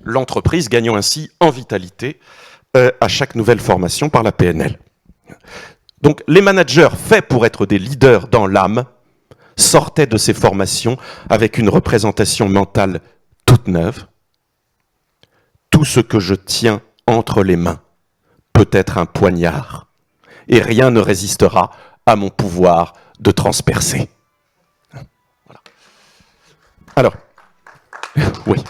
l'entreprise gagnant ainsi en vitalité à chaque nouvelle formation par la PNL. Donc les managers faits pour être des leaders dans l'âme sortaient de ces formations avec une représentation mentale toute neuve. Tout ce que je tiens entre les mains peut être un poignard, et rien ne résistera à mon pouvoir de transpercer. Voilà. Alors, oui.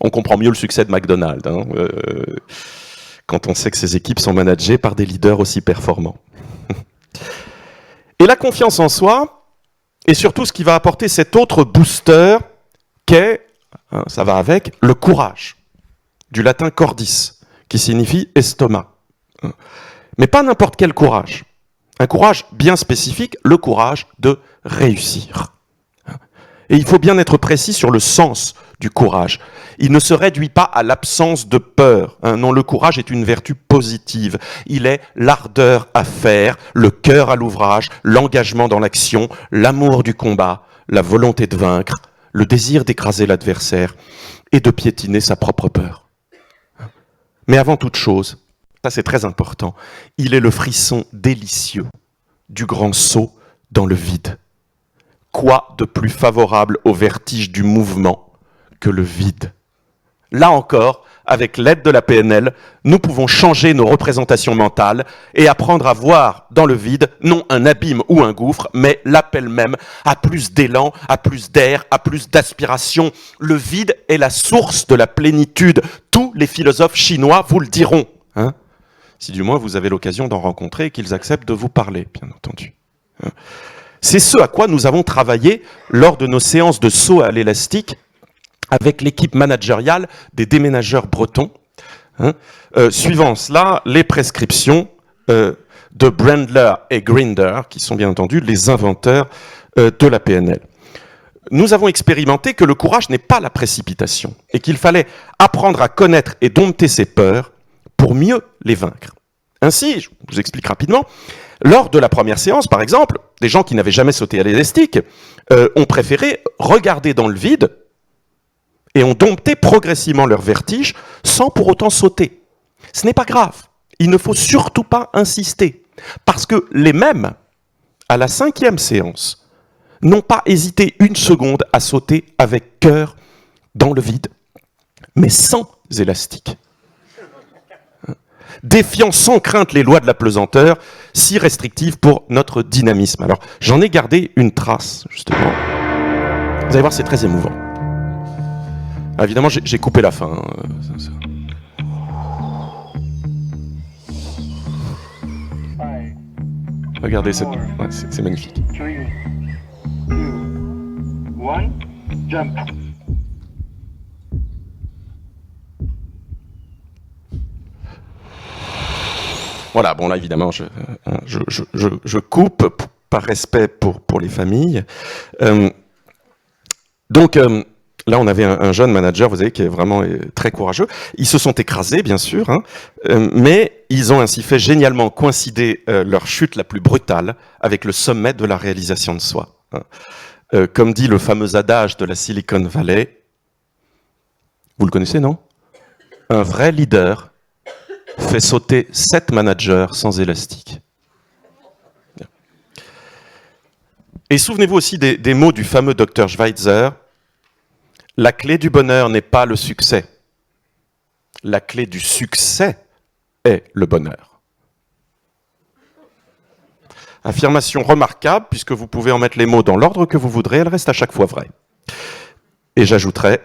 On comprend mieux le succès de McDonald's, hein, quand on sait que ses équipes sont managées par des leaders aussi performants. Et la confiance en soi est surtout ce qui va apporter cet autre booster qu'est, ça va avec, le courage, du latin cordis, qui signifie estomac. Mais pas n'importe quel courage. Un courage bien spécifique, le courage de réussir. Et il faut bien être précis sur le sens du courage. Il ne se réduit pas à l'absence de peur. Non, le courage est une vertu positive. Il est l'ardeur à faire, le cœur à l'ouvrage, l'engagement dans l'action, l'amour du combat, la volonté de vaincre, le désir d'écraser l'adversaire et de piétiner sa propre peur. Mais avant toute chose, ça c'est très important, il est le frisson délicieux du grand saut dans le vide. Quoi de plus favorable au vertige du mouvement que le vide? Là encore, avec l'aide de la PNL, nous pouvons changer nos représentations mentales et apprendre à voir dans le vide, non un abîme ou un gouffre, mais l'appel même à plus d'élan, à plus d'air, à plus d'aspiration. Le vide est la source de la plénitude. Tous les philosophes chinois vous le diront. Hein, si du moins vous avez l'occasion d'en rencontrer et qu'ils acceptent de vous parler, bien entendu. Hein. C'est ce à quoi nous avons travaillé lors de nos séances de saut à l'élastique avec l'équipe managériale des déménageurs bretons, hein, suivant cela les prescriptions de Brandler et Grinder, qui sont bien entendu les inventeurs de la PNL. Nous avons expérimenté que le courage n'est pas la précipitation et qu'il fallait apprendre à connaître et dompter ses peurs pour mieux les vaincre. Ainsi, je vous explique rapidement, lors de la première séance, par exemple, des gens qui n'avaient jamais sauté à l'élastique ont préféré regarder dans le vide et ont dompté progressivement leur vertige sans pour autant sauter. Ce n'est pas grave. Il ne faut surtout pas insister. Parce que les mêmes, à la 5e séance, n'ont pas hésité une seconde à sauter avec cœur dans le vide, mais sans élastique. Défiant sans crainte les lois de la pesanteur, si restrictives pour notre dynamisme. Alors, j'en ai gardé une trace, justement. Vous allez voir, c'est très émouvant. Alors, évidemment, j'ai coupé la fin. Regardez, c'est magnifique. 3, 2, 1, jump. Voilà, bon là évidemment, je coupe par respect pour les familles. Donc là, on avait un jeune manager, vous savez, qui est vraiment très courageux. Ils se sont écrasés, bien sûr, hein, mais ils ont ainsi fait génialement coïncider leur chute la plus brutale avec le sommet de la réalisation de soi. Hein. Comme dit le fameux adage de la Silicon Valley, vous le connaissez, non? Un vrai leader fait sauter 7 managers sans élastique. Et souvenez-vous aussi des mots du fameux Dr Schweitzer. La clé du bonheur n'est pas le succès. La clé du succès est le bonheur. Affirmation remarquable, puisque vous pouvez en mettre les mots dans l'ordre que vous voudrez, elle reste à chaque fois vraie. Et j'ajouterai,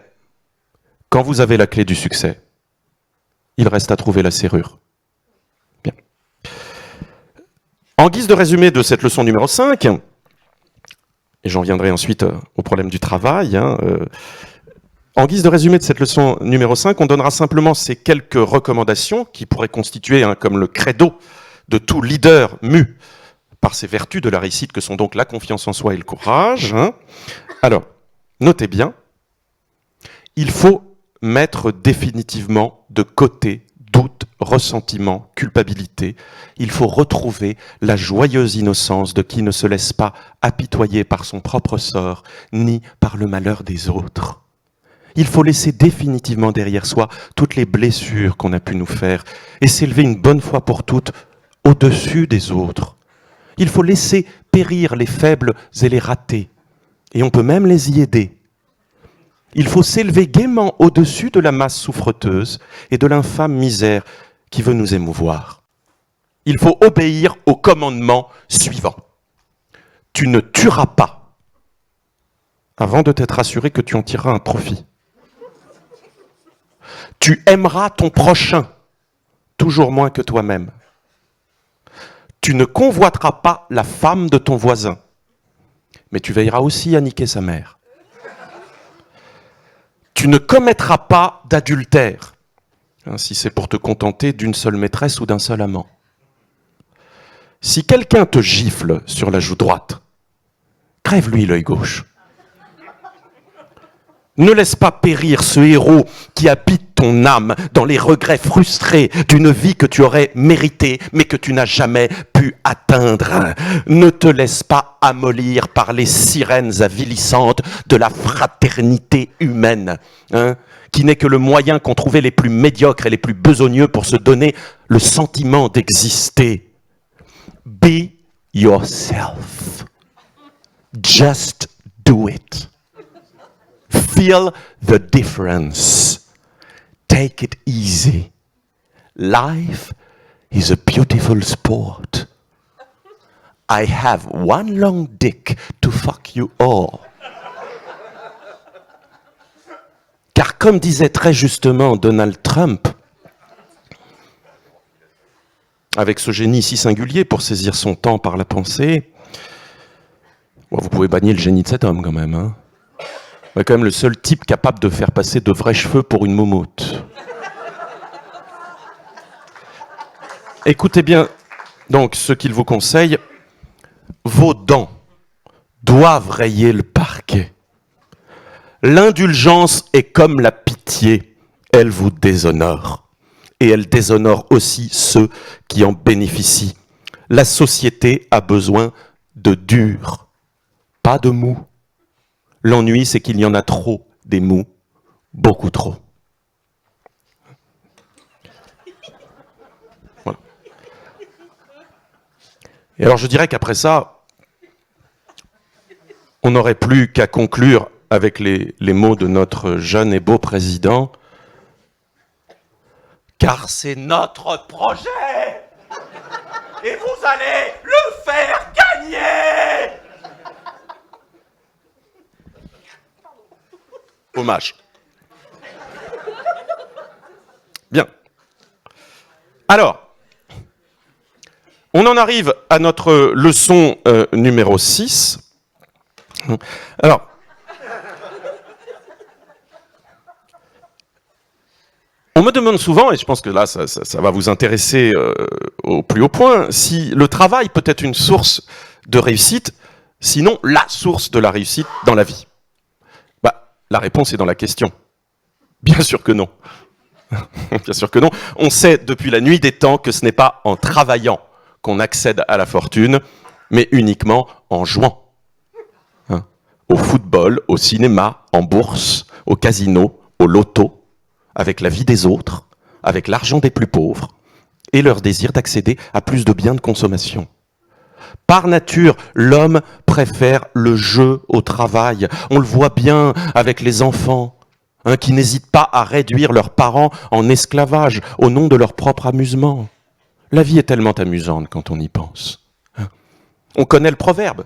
quand vous avez la clé du succès, il reste à trouver la serrure. Bien. En guise de résumé de cette leçon numéro 5, et j'en viendrai ensuite au problème du travail, en guise de résumé de cette leçon numéro 5, on donnera simplement ces quelques recommandations qui pourraient constituer comme le credo de tout leader mu par ces vertus de la réussite que sont donc la confiance en soi et le courage. Alors, notez bien, il faut mettre définitivement de côté doute, ressentiment, culpabilité. Il faut retrouver la joyeuse innocence de qui ne se laisse pas apitoyer par son propre sort, ni par le malheur des autres. Il faut laisser définitivement derrière soi toutes les blessures qu'on a pu nous faire et s'élever une bonne fois pour toutes au-dessus des autres. Il faut laisser périr les faibles et les ratés, et on peut même les y aider. Il faut s'élever gaiement au-dessus de la masse souffreteuse et de l'infâme misère qui veut nous émouvoir. Il faut obéir au commandement suivant. Tu ne tueras pas avant de t'être assuré que tu en tireras un profit. Tu aimeras ton prochain toujours moins que toi-même. Tu ne convoiteras pas la femme de ton voisin, mais tu veilleras aussi à niquer sa mère. Tu ne commettras pas d'adultère, si c'est pour te contenter d'une seule maîtresse ou d'un seul amant. Si quelqu'un te gifle sur la joue droite, crève-lui l'œil gauche. Ne laisse pas périr ce héros qui habite ton âme dans les regrets frustrés d'une vie que tu aurais méritée, mais que tu n'as jamais pu atteindre. Ne te laisse pas amollir par les sirènes avilissantes de la fraternité humaine, qui n'est que le moyen qu'ont trouvé les plus médiocres et les plus besogneux pour se donner le sentiment d'exister. Be yourself. Just do it. Feel the difference. take it easy. Life is a beautiful sport. I have one long dick to fuck you all. Car comme disait très justement Donald Trump, avec ce génie si singulier pour saisir son temps par la pensée, bon, vous pouvez bannir le génie de cet homme quand même. Hein. C'est quand même le seul type capable de faire passer de vrais cheveux pour une moumoute. Écoutez bien donc ce qu'il vous conseille. Vos dents doivent rayer le parquet. L'indulgence est comme la pitié, elle vous déshonore. Et elle déshonore aussi ceux qui en bénéficient. La société a besoin de dur, pas de mou. L'ennui, c'est qu'il y en a trop des mous, beaucoup trop. Voilà. Et alors je dirais qu'après ça, on n'aurait plus qu'à conclure avec les mots de notre jeune et beau président. Car c'est notre projet et vous allez le faire gagner. Hommage. Bien. Alors, on en arrive à notre leçon numéro 6. Alors, on me demande souvent, et je pense que là, ça va vous intéresser au plus haut point, si le travail peut être une source de réussite, sinon la source de la réussite dans la vie. Bah, la réponse est dans la question. Bien sûr que non. Bien sûr que non. On sait depuis la nuit des temps que ce n'est pas en travaillant qu'on accède à la fortune, mais uniquement en jouant. Hein? Au football, au cinéma, en bourse, au casino, au loto, avec la vie des autres, avec l'argent des plus pauvres, et leur désir d'accéder à plus de biens de consommation. Par nature, l'homme préfère le jeu au travail. On le voit bien avec les enfants, hein, qui n'hésitent pas à réduire leurs parents en esclavage au nom de leur propre amusement. La vie est tellement amusante quand on y pense. Hein. On connaît le proverbe.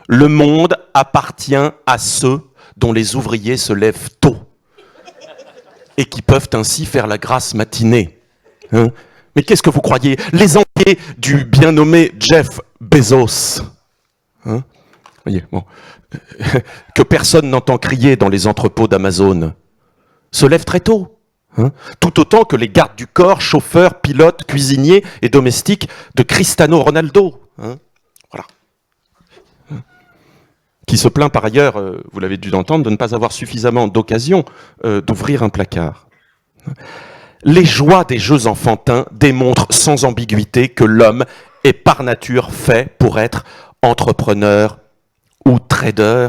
Le monde appartient à ceux dont les ouvriers se lèvent tôt et qui peuvent ainsi faire la grasse matinée. Hein? Mais qu'est-ce que vous croyez? Les enviés du bien nommé Jeff Bezos, hein? Voyez, bon, que personne n'entend crier dans les entrepôts d'Amazon, se lèvent très tôt. Hein? Tout autant que les gardes du corps, chauffeurs, pilotes, cuisiniers et domestiques de Cristiano Ronaldo. Hein? Voilà. Qui se plaint par ailleurs, vous l'avez dû entendre, de ne pas avoir suffisamment d'occasion d'ouvrir un placard. Les joies des jeux enfantins démontrent sans ambiguïté que l'homme est par nature fait pour être entrepreneur ou trader,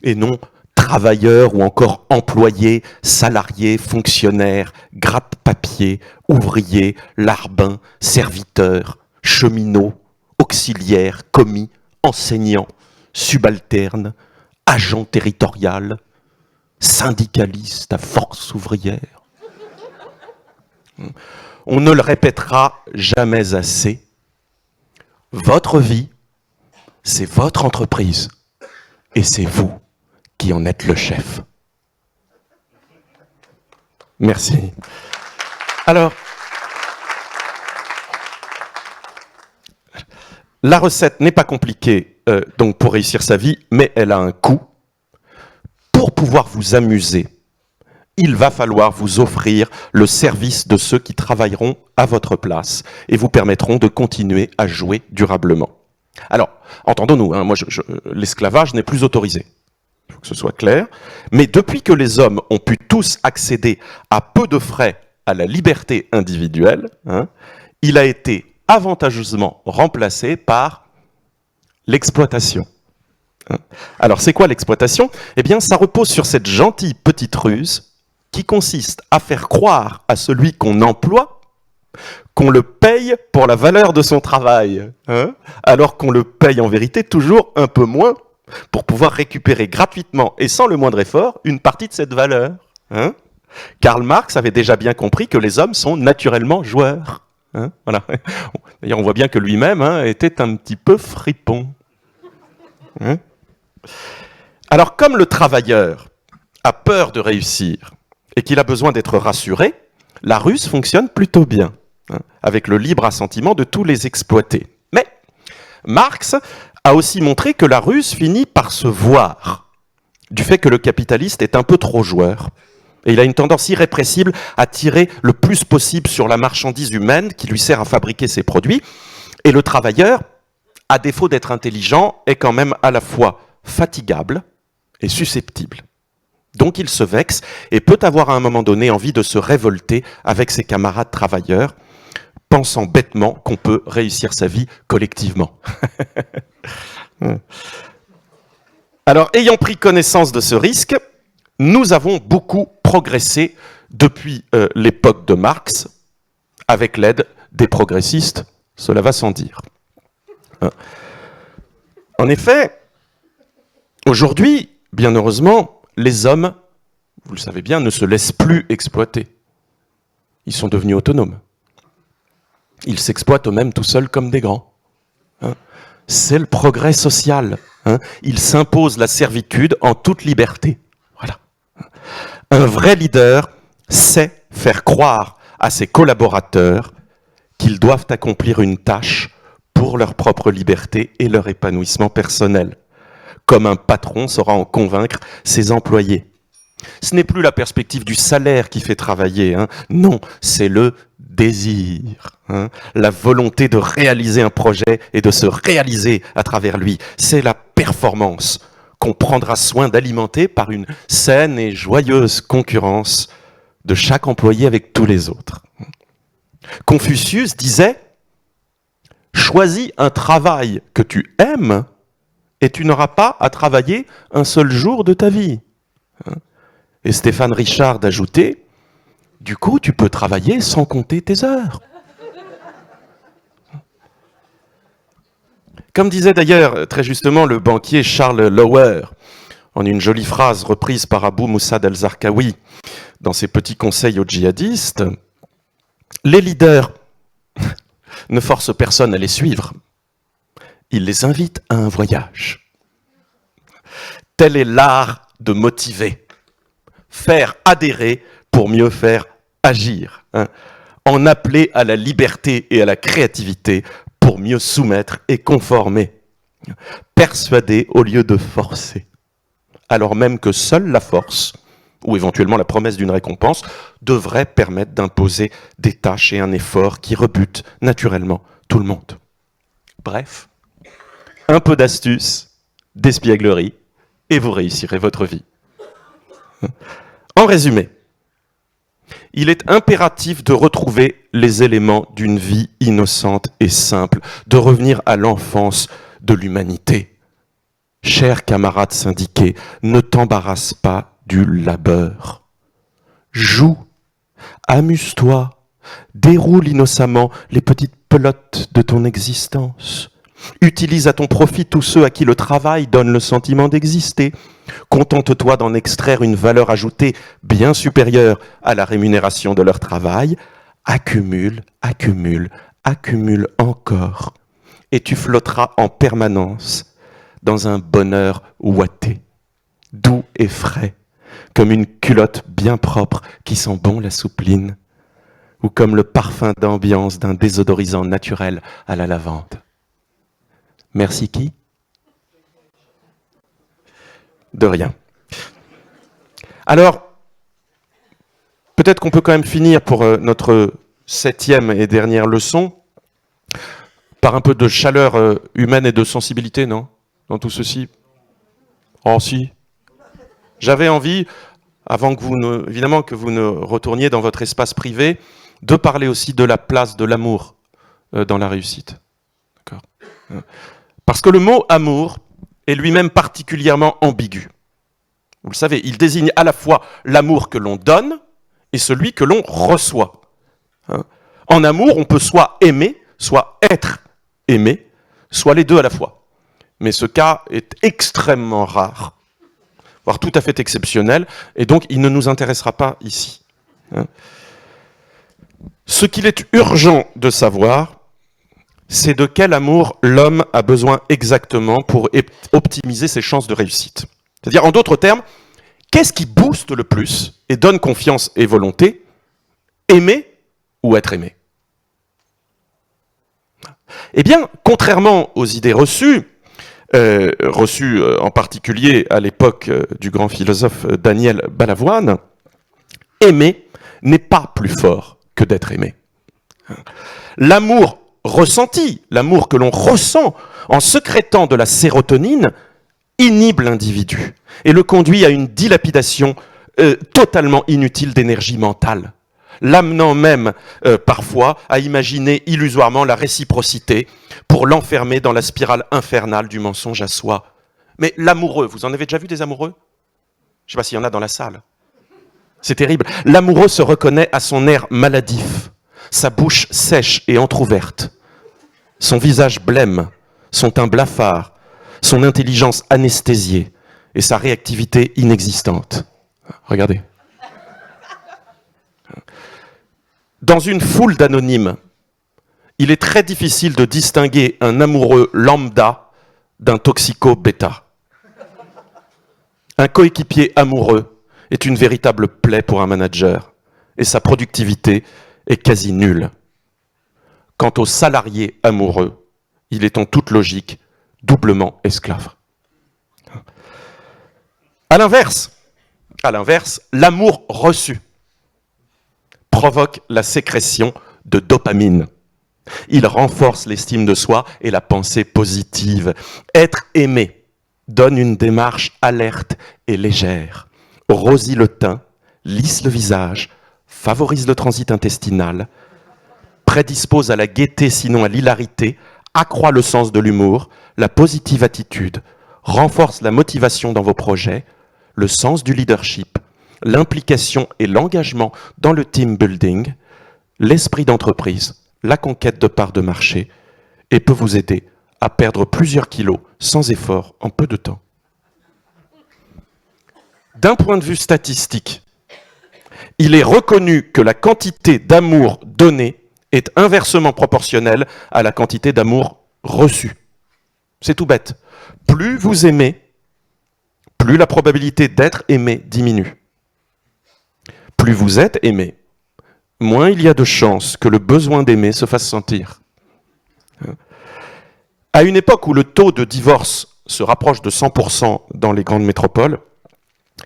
et non travailleur ou encore employé, salarié, fonctionnaire, gratte-papier, ouvrier, larbin, serviteur, cheminot, auxiliaire, commis, enseignant, subalterne, agent territorial, syndicaliste à force ouvrière. On ne le répétera jamais assez. Votre vie, c'est votre entreprise et c'est vous qui en êtes le chef. Merci. Alors, la recette n'est pas compliquée donc pour réussir sa vie, mais elle a un coût. Pour pouvoir vous amuser, il va falloir vous offrir le service de ceux qui travailleront à votre place et vous permettront de continuer à jouer durablement. Alors, entendons-nous, hein, moi, l'esclavage n'est plus autorisé. Il faut que ce soit clair. Mais depuis que les hommes ont pu tous accéder à peu de frais à la liberté individuelle, hein, il a été avantageusement remplacé par l'exploitation. Alors, c'est quoi l'exploitation? Eh bien, ça repose sur cette gentille petite ruse qui consiste à faire croire à celui qu'on emploie qu'on le paye pour la valeur de son travail, hein, alors qu'on le paye en vérité toujours un peu moins pour pouvoir récupérer gratuitement et sans le moindre effort une partie de cette valeur. Hein. Karl Marx avait déjà bien compris que les hommes sont naturellement joueurs. Hein, voilà. D'ailleurs, on voit bien que lui-même était un petit peu fripon. Hein. Alors, comme le travailleur a peur de réussir et qu'il a besoin d'être rassuré, la ruse fonctionne plutôt bien, avec le libre assentiment de tous les exploités. Mais Marx a aussi montré que la ruse finit par se voir, du fait que le capitaliste est un peu trop joueur. Et il a une tendance irrépressible à tirer le plus possible sur la marchandise humaine qui lui sert à fabriquer ses produits. Et le travailleur, à défaut d'être intelligent, est quand même à la fois fatigable et susceptible. Donc il se vexe et peut avoir à un moment donné envie de se révolter avec ses camarades travailleurs, pensant bêtement qu'on peut réussir sa vie collectivement. Alors, ayant pris connaissance de ce risque, nous avons beaucoup progressé depuis l'époque de Marx, avec l'aide des progressistes, cela va sans dire. En effet, aujourd'hui, bien heureusement, les hommes, vous le savez bien, ne se laissent plus exploiter. Ils sont devenus autonomes. Ils s'exploitent eux-mêmes tout seuls comme des grands. C'est le progrès social. Ils s'imposent la servitude en toute liberté. Voilà. Un vrai leader sait faire croire à ses collaborateurs qu'ils doivent accomplir une tâche pour leur propre liberté et leur épanouissement personnel, comme un patron saura en convaincre ses employés. Ce n'est plus la perspective du salaire qui fait travailler, non, c'est le désir, la volonté de réaliser un projet et de se réaliser à travers lui. C'est la performance qu'on prendra soin d'alimenter par une saine et joyeuse concurrence de chaque employé avec tous les autres. Confucius disait « Choisis un travail que tu aimes et tu n'auras pas à travailler un seul jour de ta vie. » Et Stéphane Richard d'ajouter « Du coup, tu peux travailler sans compter tes heures. » Comme disait d'ailleurs très justement le banquier Charles Lauer, en une jolie phrase reprise par Abou Moussa al-Zarqawi dans ses petits conseils aux djihadistes, les leaders ne forcent personne à les suivre. Ils les invitent à un voyage. Tel est l'art de motiver. Faire adhérer pour mieux faire agir. En appeler à la liberté et à la créativité pour mieux soumettre et conformer. Persuader au lieu de forcer. Alors même que seule la force, ou éventuellement la promesse d'une récompense, devrait permettre d'imposer des tâches et un effort qui rebutent naturellement tout le monde. Bref, un peu d'astuce, d'espièglerie, et vous réussirez votre vie. En résumé, il est impératif de retrouver les éléments d'une vie innocente et simple, de revenir à l'enfance de l'humanité. Chers camarades syndiqués, ne t'embarrasse pas du labeur. Joue, amuse-toi, déroule innocemment les petites pelotes de ton existence. Utilise à ton profit tous ceux à qui le travail donne le sentiment d'exister. Contente-toi d'en extraire une valeur ajoutée bien supérieure à la rémunération de leur travail. Accumule, accumule, accumule encore. Et tu flotteras en permanence dans un bonheur ouaté, doux et frais, comme une culotte bien propre qui sent bon la soupline, ou comme le parfum d'ambiance d'un désodorisant naturel à la lavande. Merci qui ? De rien. Alors, peut-être qu'on peut quand même finir pour notre 7e et dernière leçon par un peu de chaleur humaine et de sensibilité, non ? Dans tout ceci ? Oh si. J'avais envie, avant que évidemment que vous ne retourniez dans votre espace privé, de parler aussi de la place de l'amour dans la réussite. D'accord ? Parce que le mot amour est lui-même particulièrement ambigu. Vous le savez, il désigne à la fois l'amour que l'on donne et celui que l'on reçoit. En amour, on peut soit aimer, soit être aimé, soit les deux à la fois. Mais ce cas est extrêmement rare, voire tout à fait exceptionnel, et donc il ne nous intéressera pas ici. Ce qu'il est urgent de savoir, c'est de quel amour l'homme a besoin exactement pour optimiser ses chances de réussite. C'est-à-dire, en d'autres termes, qu'est-ce qui booste le plus et donne confiance et volonté? Aimer ou être aimé? Eh bien, contrairement aux idées reçues en particulier à l'époque du grand philosophe Daniel Balavoine, aimer n'est pas plus fort que d'être aimé. L'amour ressenti, l'amour que l'on ressent en sécrétant de la sérotonine, inhibe l'individu et le conduit à une dilapidation totalement inutile d'énergie mentale, l'amenant même parfois à imaginer illusoirement la réciprocité pour l'enfermer dans la spirale infernale du mensonge à soi. Mais l'amoureux, vous en avez déjà vu des amoureux? Je ne sais pas s'il y en a dans la salle. C'est terrible. L'amoureux se reconnaît à son air maladif, sa bouche sèche et entr'ouverte, son visage blême, son teint blafard, son intelligence anesthésiée et sa réactivité inexistante. Regardez. Dans une foule d'anonymes, il est très difficile de distinguer un amoureux lambda d'un toxico bêta. Un coéquipier amoureux est une véritable plaie pour un manager et sa productivité est quasi nulle. Quant au salarié amoureux, il est en toute logique doublement esclave. À l'inverse, l'amour reçu provoque la sécrétion de dopamine. Il renforce l'estime de soi et la pensée positive. Être aimé donne une démarche alerte et légère, rosit le teint, lisse le visage, favorise le transit intestinal, prédispose à la gaieté sinon à l'hilarité, accroît le sens de l'humour, la positive attitude, renforce la motivation dans vos projets, le sens du leadership, l'implication et l'engagement dans le team building, l'esprit d'entreprise, la conquête de parts de marché, et peut vous aider à perdre plusieurs kilos sans effort en peu de temps. D'un point de vue statistique, il est reconnu que la quantité d'amour donné est inversement proportionnelle à la quantité d'amour reçu. C'est tout bête. Plus vous aimez, plus la probabilité d'être aimé diminue. Plus vous êtes aimé, moins il y a de chances que le besoin d'aimer se fasse sentir. À une époque où le taux de divorce se rapproche de 100% dans les grandes métropoles,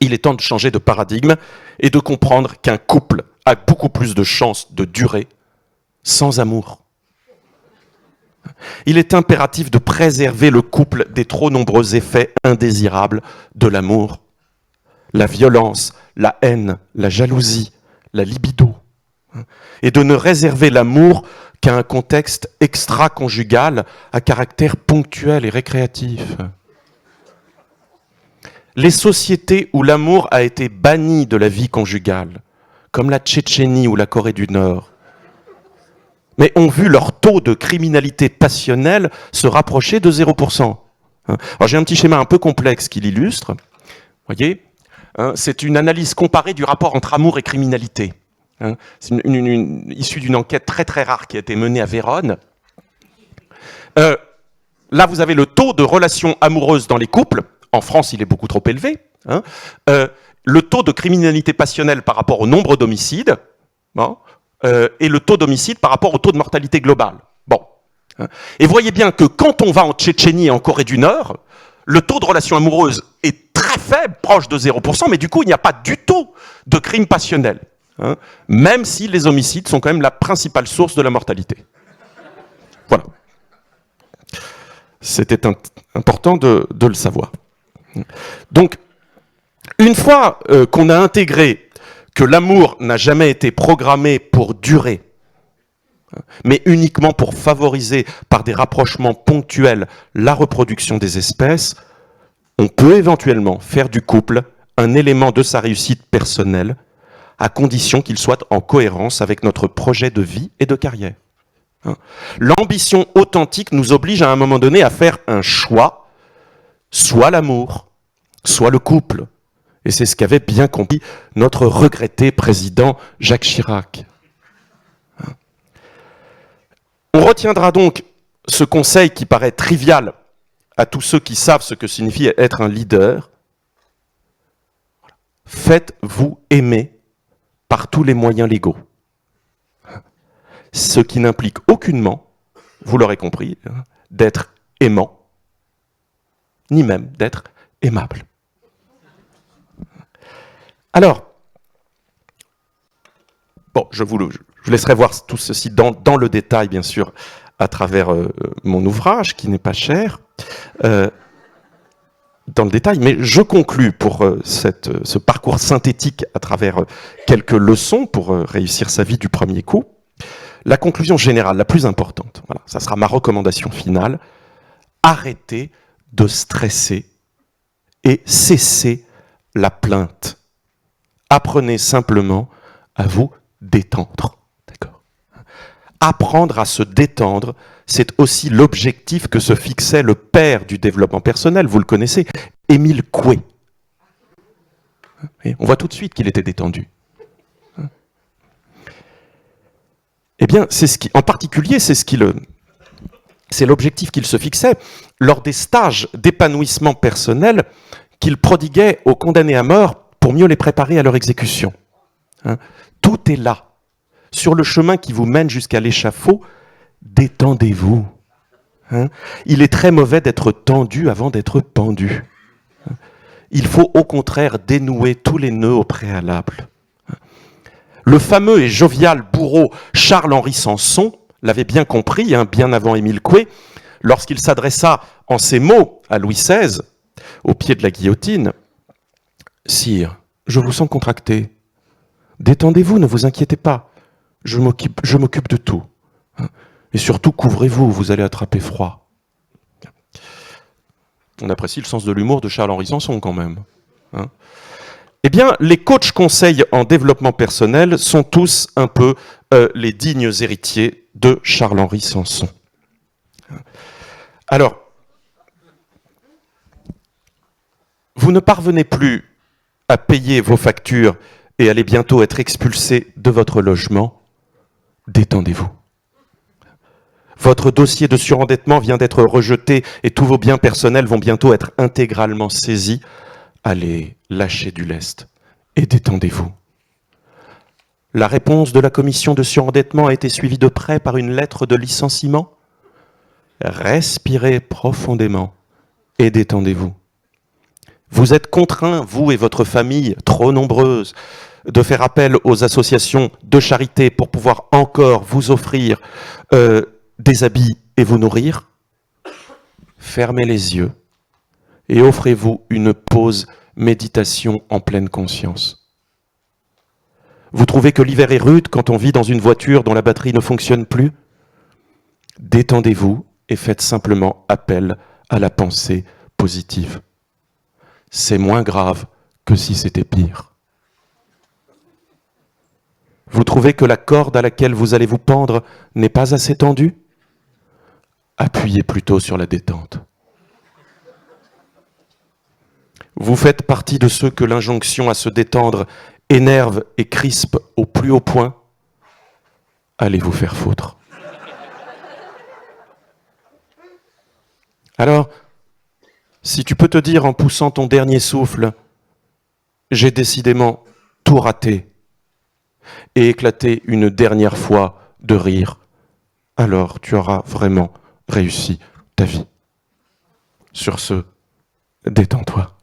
il est temps de changer de paradigme et de comprendre qu'un couple a beaucoup plus de chances de durer sans amour. Il est impératif de préserver le couple des trop nombreux effets indésirables de l'amour. La violence, la haine, la jalousie, la libido. Et de ne réserver l'amour qu'à un contexte extra-conjugal à caractère ponctuel et récréatif. Les sociétés où l'amour a été banni de la vie conjugale, comme la Tchétchénie ou la Corée du Nord, mais ont vu leur taux de criminalité passionnelle se rapprocher de 0%. Alors j'ai un petit schéma un peu complexe qui l'illustre. Voyez, c'est une analyse comparée du rapport entre amour et criminalité. C'est issue d'une enquête très très rare qui a été menée à Vérone. Là, vous avez le taux de relations amoureuses dans les couples. En France, il est beaucoup trop élevé. Le taux de criminalité passionnelle par rapport au nombre d'homicides. Et le taux d'homicide par rapport au taux de mortalité globale. Bon. Et voyez bien que quand on va en Tchétchénie et en Corée du Nord, le taux de relations amoureuses est très faible, proche de 0%, mais du coup, il n'y a pas du tout de crime passionnel. Même si les homicides sont quand même la principale source de la mortalité. Voilà. C'était important de le savoir. Donc, une fois qu'on a intégré que l'amour n'a jamais été programmé pour durer, mais uniquement pour favoriser par des rapprochements ponctuels la reproduction des espèces, on peut éventuellement faire du couple un élément de sa réussite personnelle, à condition qu'il soit en cohérence avec notre projet de vie et de carrière. L'ambition authentique nous oblige à un moment donné à faire un choix, soit l'amour, soit le couple, Et c'est ce qu'avait bien compris notre regretté président Jacques Chirac. On retiendra donc ce conseil qui paraît trivial à tous ceux qui savent ce que signifie être un leader. Faites-vous aimer par tous les moyens légaux. Ce qui n'implique aucunement, vous l'aurez compris, d'être aimant, ni même d'être aimable. Alors, bon, je vous laisserai voir tout ceci dans le détail, bien sûr, à travers mon ouvrage, qui n'est pas cher, dans le détail, mais je conclus pour ce parcours synthétique à travers quelques leçons pour réussir sa vie du premier coup. La conclusion générale, la plus importante, voilà, ça sera ma recommandation finale, arrêtez de stresser et cessez la plainte. Apprenez simplement à vous détendre. D'accord ? Apprendre à se détendre, c'est aussi l'objectif que se fixait le père du développement personnel, vous le connaissez, Émile Coué. Et on voit tout de suite qu'il était détendu. Eh bien, en particulier, c'est l'objectif qu'il se fixait lors des stages d'épanouissement personnel qu'il prodiguait aux condamnés à mort pour mieux les préparer à leur exécution. Tout est là. Sur le chemin qui vous mène jusqu'à l'échafaud, détendez-vous. Il est très mauvais d'être tendu avant d'être pendu. Il faut au contraire dénouer tous les nœuds au préalable. Le fameux et jovial bourreau Charles-Henri Sanson l'avait bien compris, bien avant Émile Coué, lorsqu'il s'adressa en ces mots à Louis XVI, au pied de la guillotine. « Sire, je vous sens contracté. Détendez-vous, ne vous inquiétez pas. Je m'occupe de tout. Et surtout, couvrez-vous, vous allez attraper froid. » On apprécie le sens de l'humour de Charles-Henri Sanson quand même. Eh bien, les coachs conseils en développement personnel sont tous un peu les dignes héritiers de Charles-Henri Sanson. Alors, vous ne parvenez plus à payer vos factures et allez bientôt être expulsé de votre logement, détendez-vous. Votre dossier de surendettement vient d'être rejeté et tous vos biens personnels vont bientôt être intégralement saisis. Allez, lâchez du lest et détendez-vous. La réponse de la commission de surendettement a été suivie de près par une lettre de licenciement. Respirez profondément et détendez-vous. Vous êtes contraints, vous et votre famille, trop nombreuse, de faire appel aux associations de charité pour pouvoir encore vous offrir des habits et vous nourrir. Fermez les yeux et offrez-vous une pause méditation en pleine conscience. Vous trouvez que l'hiver est rude quand on vit dans une voiture dont la batterie ne fonctionne plus ? Détendez-vous et faites simplement appel à la pensée positive. C'est moins grave que si c'était pire. Vous trouvez que la corde à laquelle vous allez vous pendre n'est pas assez tendue ? Appuyez plutôt sur la détente. Vous faites partie de ceux que l'injonction à se détendre énerve et crispe au plus haut point. Allez vous faire foutre. Alors, si tu peux te dire en poussant ton dernier souffle, j'ai décidément tout raté, et éclater une dernière fois de rire, alors tu auras vraiment réussi ta vie. Sur ce, détends-toi.